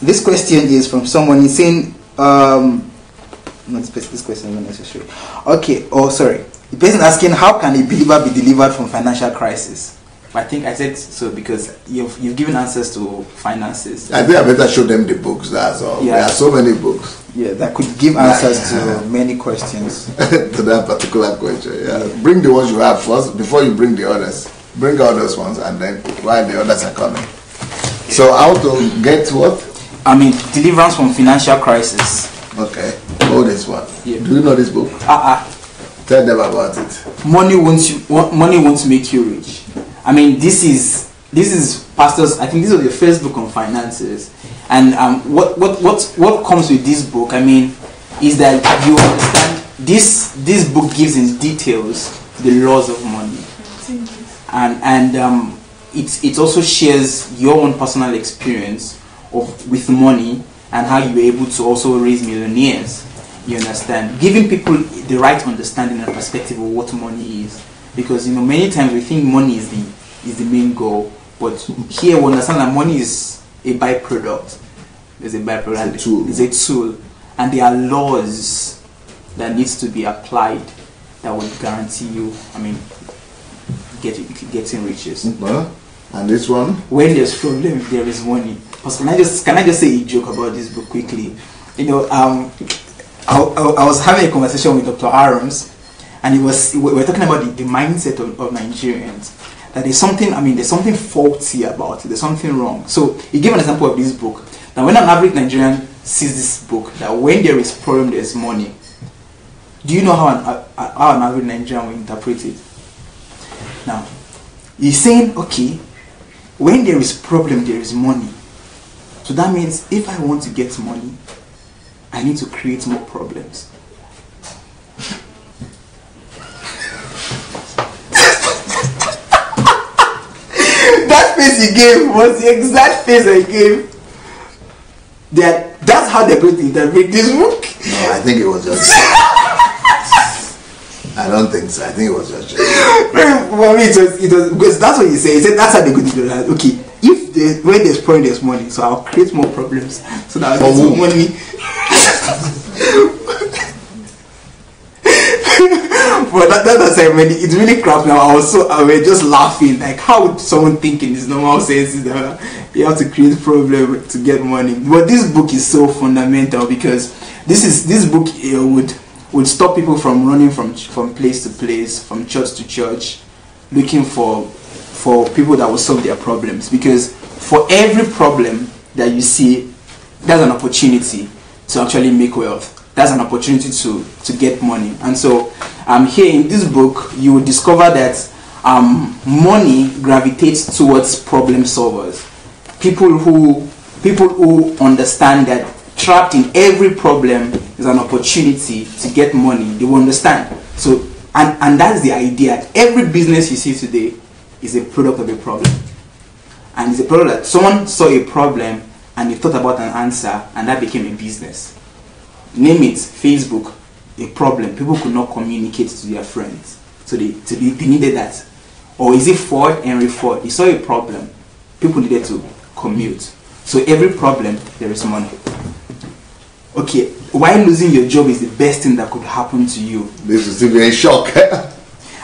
this question is from someone. He's saying, not this question is not necessary. Okay. Oh, sorry. The person asking, how can a believer be delivered from financial crisis? I think I said so because you've given answers to finances. I think I better show them the books. That's all. Yeah. There are so many books. Yeah, that could give answers to many questions. To that particular question. Yeah. Bring the ones you have first before you bring the others. Bring out those ones and then while the others are coming. So how to get what? I mean, deliverance from financial crisis. Okay. Hold this one. Yeah. Do you know this book? Tell them about it. Money won't make you rich. I mean, this is pastors. I think this was your first book on finances, and what comes with this book, I mean, is that you understand this book gives in details the laws of money, and it also shares your own personal experience with money and how you were able to also raise millionaires. You understand, giving people the right understanding and perspective of what money is. Because many times we think money is the main goal, but here we understand that money is a byproduct. It's a byproduct. It's a tool, and there are laws that needs to be applied that would guarantee you. I mean, getting riches. And this one? When there's problem, there is money. Can I just say a joke about this book quickly? I was having a conversation with Dr. Arams. And we were talking about the mindset of Nigerians. That there's something faulty about it. There's something wrong. So he gave an example of this book. Now, when an average Nigerian sees this book, that when there is problem, there is money. Do you know how an average Nigerian will interpret it? Now, he's saying, okay, when there is problem, there is money. So that means if I want to get money, I need to create more problems. That face he gave was the exact face I gave. That's how they're going to interpret this book. No, I think it was just. I don't think so. I think it was just. Well, it was because that's what he said. He said that's how they're going to do that. Okay, when there's problem, there's money, so I'll create more problems so that I'll get more money. But that's it really cracks me. I was just laughing. Like, how would someone think in his normal senses that you have to create problem to get money? But this book is so fundamental because this book would stop people from running from place to place, from church to church, looking for people that will solve their problems. Because for every problem that you see, there's an opportunity to actually make wealth. That's an opportunity to get money. And so here in this book, you will discover that money gravitates towards problem solvers. People who understand that trapped in every problem is an opportunity to get money. They will understand. So and that's the idea. Every business you see today is a product of a problem. And it's a product that someone saw a problem and they thought about an answer and that became a business. Name it, Facebook, a problem. People could not communicate to their friends. So they needed that. Or is it Ford, Henry Ford? He saw a problem. People needed to commute. So every problem, there is money. Okay, why losing your job is the best thing that could happen to you? This is to be a shock.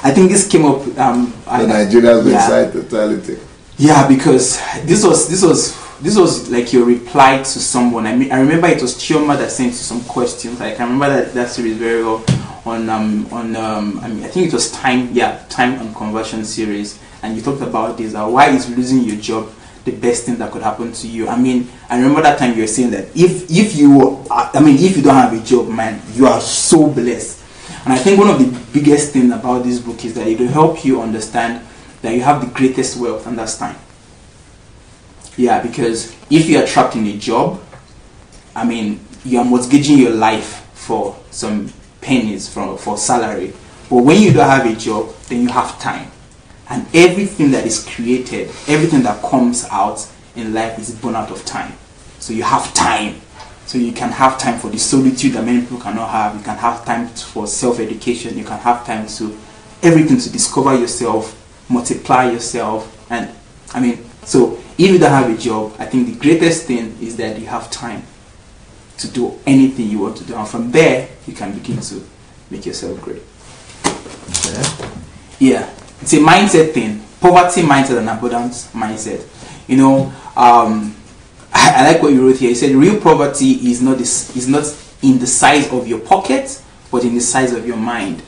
I think this came up. The Nigerians inside totality. Yeah, because this was like your reply to someone. I remember it was Chioma that sent you some questions. I can remember that series very well. I mean, I think it was Time and Conversion series, and you talked about this, why is losing your job the best thing that could happen to you. I mean, I remember that time you were saying that if you don't have a job, man, you are so blessed. And I think one of the biggest things about this book is that it will help you understand that you have the greatest wealth, and that's time. Yeah, because if you are trapped in a job, I mean, you are mortgaging your life for some pennies for salary. But when you don't have a job, then you have time. And everything that is created, everything that comes out in life is born out of time. So you have time. So you can have time for the solitude that many people cannot have. You can have time for self-education. You can have time to everything, to discover yourself, multiply yourself. And I mean, so if you don't have a job, I think the greatest thing is that you have time to do anything you want to do. And from there, you can begin to make yourself great. Okay. Yeah. It's a mindset thing. Poverty mindset and abundance mindset. You know, I like what you wrote here. You said real poverty is not in the size of your pocket, but in the size of your mind.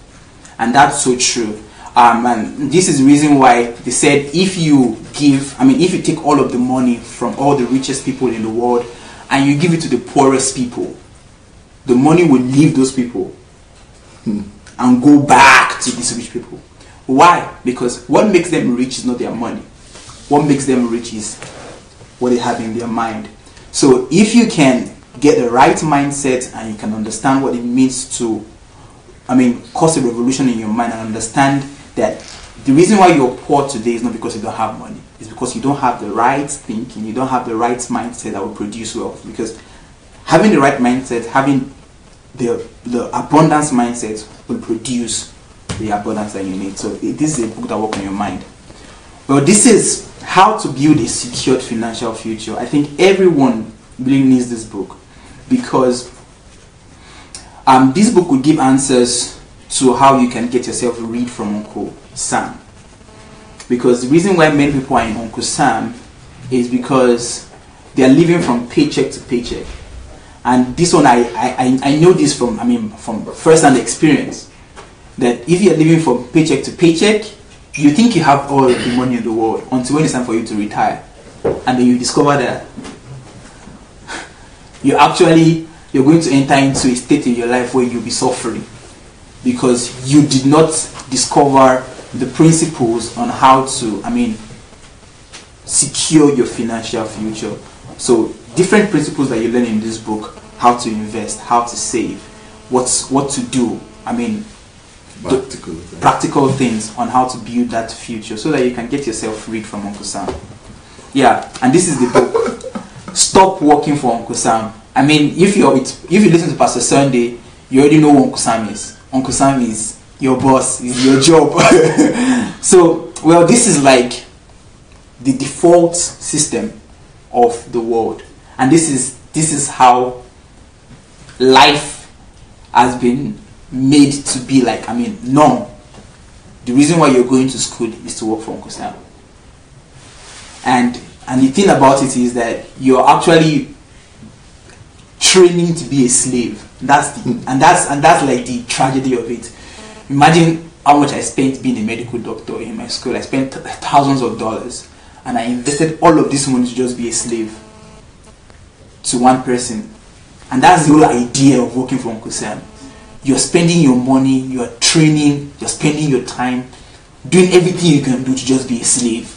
And that's so true. And this is the reason why they said if you take all of the money from all the richest people in the world and you give it to the poorest people, the money will leave those people and go back to these rich people. Why? Because what makes them rich is not their money. What makes them rich is what they have in their mind. So if you can get the right mindset and you can understand what it means to, cause a revolution in your mind, and understand that the reason why you're poor today is not because you don't have money. It's because you don't have the right thinking, you don't have the right mindset that will produce wealth. Because having the right mindset, having the abundance mindset will produce the abundance that you need. So this is a book that works on your mind. Well, this is how to build a secured financial future. I think everyone really needs this book, because this book will give answers to how you can get yourself rid from Uncle Sam. Because the reason why many people are in Uncle Sam is because they are living from paycheck to paycheck. And this one, I know this from first-hand experience, that if you are living from paycheck to paycheck, you think you have all of the money in the world until when it's time for you to retire, and then you discover that you're going to enter into a state in your life where you'll be suffering because you did not discover the principles on how to secure your financial future. So different principles that you learn in this book: how to invest, how to save, what to do. Practical things on how to build that future so that you can get yourself rid from Uncle Sam. Yeah, and this is the book. Stop working for Uncle Sam. If you listen to Pastor Sunday, you already know who Uncle Sam is. Uncle Sam is your boss, is your job. So, well, this is like the default system of the world, and this is how life has been made to be like, norm. The reason why you're going to school is to work for Uncle Sam. And the thing about it is that you're actually training to be a slave. That's like the tragedy of it. Imagine how much I spent being a medical doctor in my school. I spent thousands of dollars, and I invested all of this money to just be a slave to one person. And that's the whole idea of working for Uncle Sam. You're spending your money, you're training, you're spending your time, doing everything you can do to just be a slave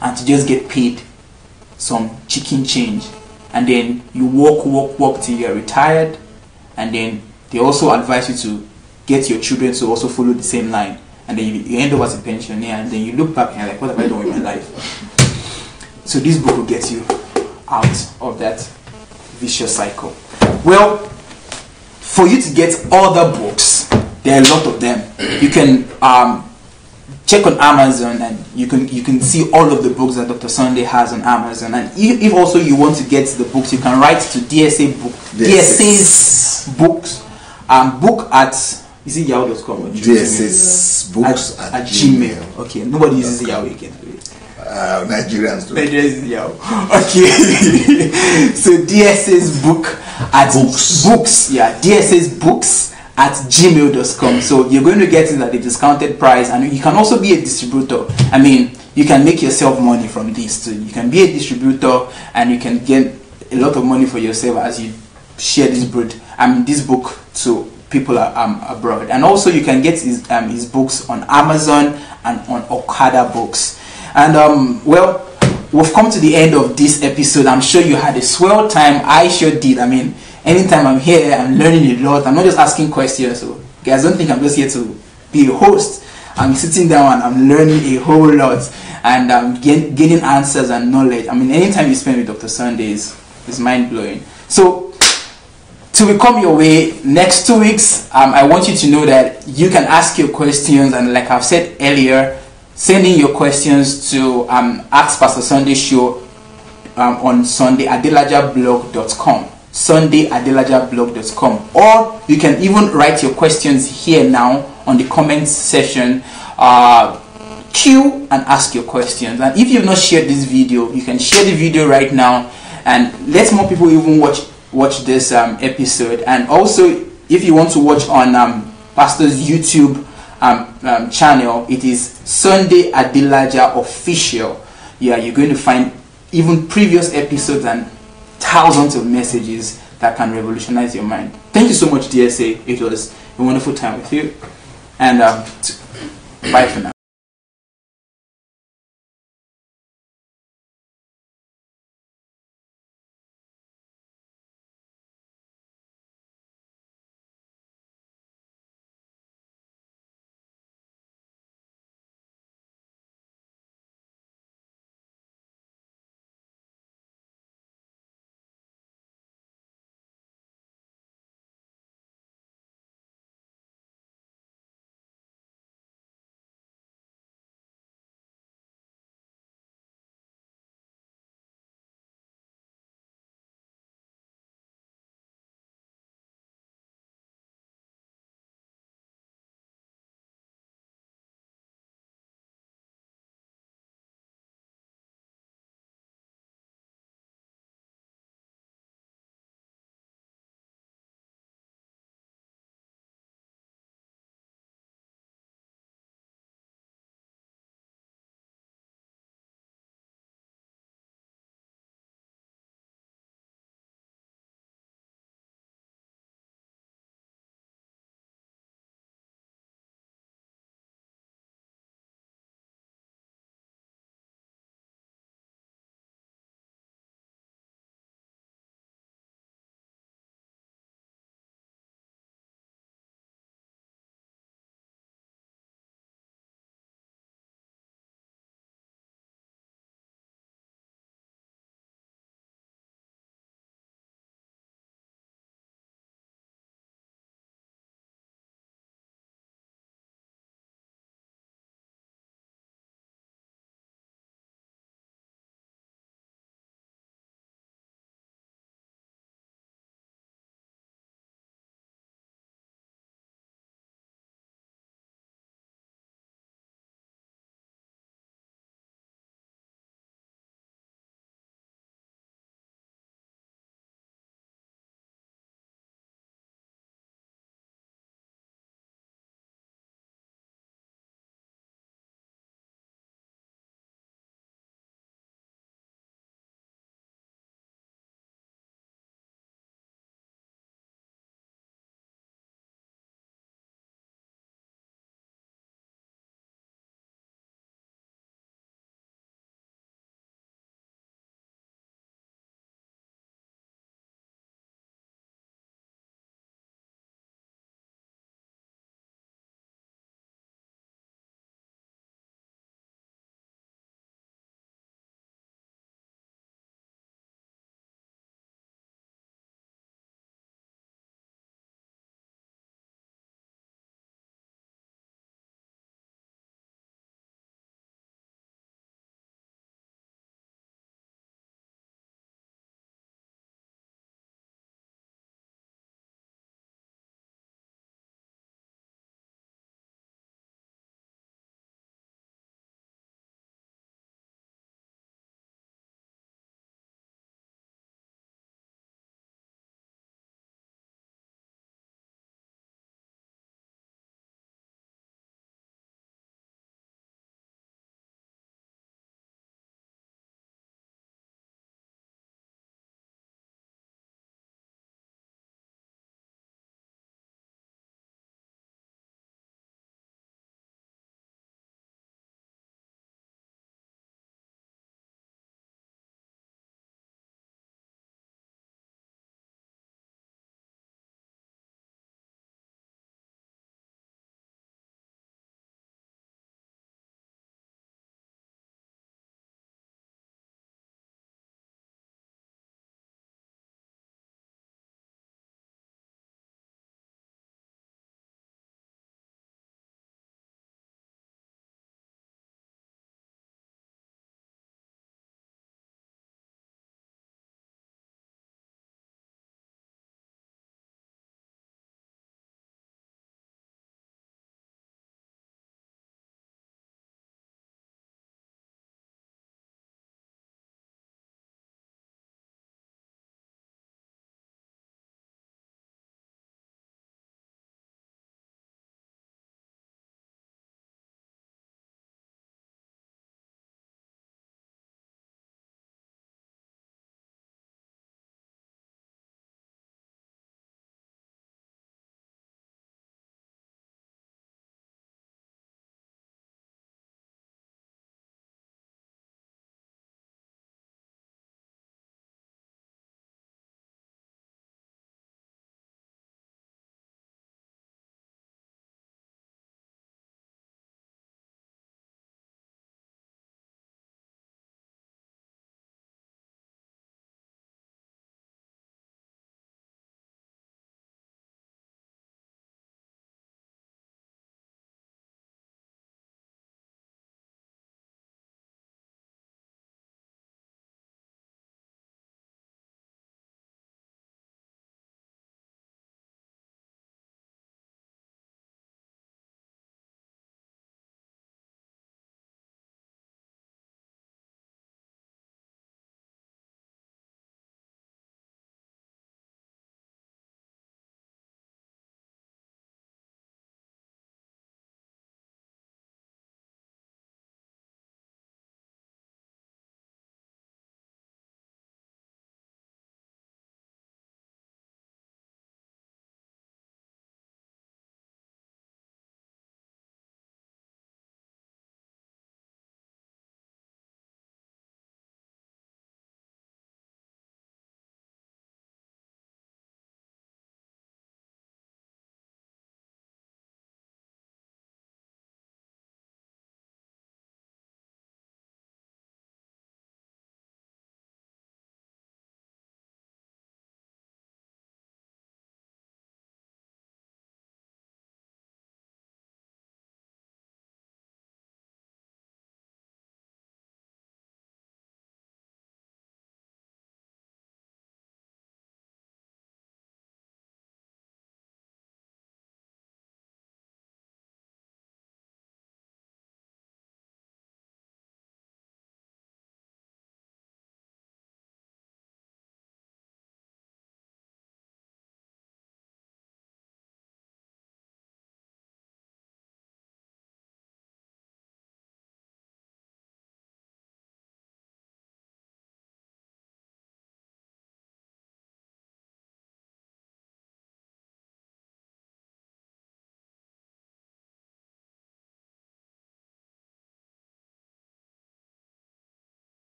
and to just get paid some chicken change. And then you work till you're retired, and then they also advise you to get your children to also follow the same line. And then you end up as a pensioner, and then you look back and you're like, what have I done with my life? So this book will get you out of that vicious cycle. Well, for you to get other books, there are a lot of them. You can check on Amazon, and you can see all of the books that Dr. Sunday has on Amazon. And if also you want to get the books, you can write to DSA's books, book at, is it yahoo.com? DSA's books at Gmail. Okay, nobody uses Yahoo again. Nigerians do. Nigerians use Yahoo. Okay. So DSA's book at books. Yeah, DSA's books @gmail.com. So you're going to get it at a discounted price, and you can also be a distributor. I mean, you can make yourself money from this too. You can be a distributor and you can get a lot of money for yourself as you share this book to people abroad. And also you can get his books on Amazon and on Okada Books. And well, we've come to the end of this episode. I'm sure you had a swell time. I sure did. I mean, anytime I'm here, I'm learning a lot. I'm not just asking questions. So guys, don't think I'm just here to be a host. I'm sitting down and I'm learning a whole lot, and I'm getting answers and knowledge. I mean, anytime you spend with Dr. Sunday is mind-blowing. So to come your way next 2 weeks, I want you to know that you can ask your questions, and like I've said earlier, send in your questions to Ask Pastor Sunday Show on sundayadelajablog.com, sundayadelajablog.com, or you can even write your questions here now on the comments section. Queue and ask your questions. And if you've not shared this video, you can share the video right now, and let more people even watch this episode. And also, if you want to watch on Pastor's YouTube channel, it is Sunday Adelaja Official. Yeah, you're going to find even previous episodes and thousands of messages that can revolutionize your mind. Thank you so much, DSA. It was a wonderful time with you, and bye for now.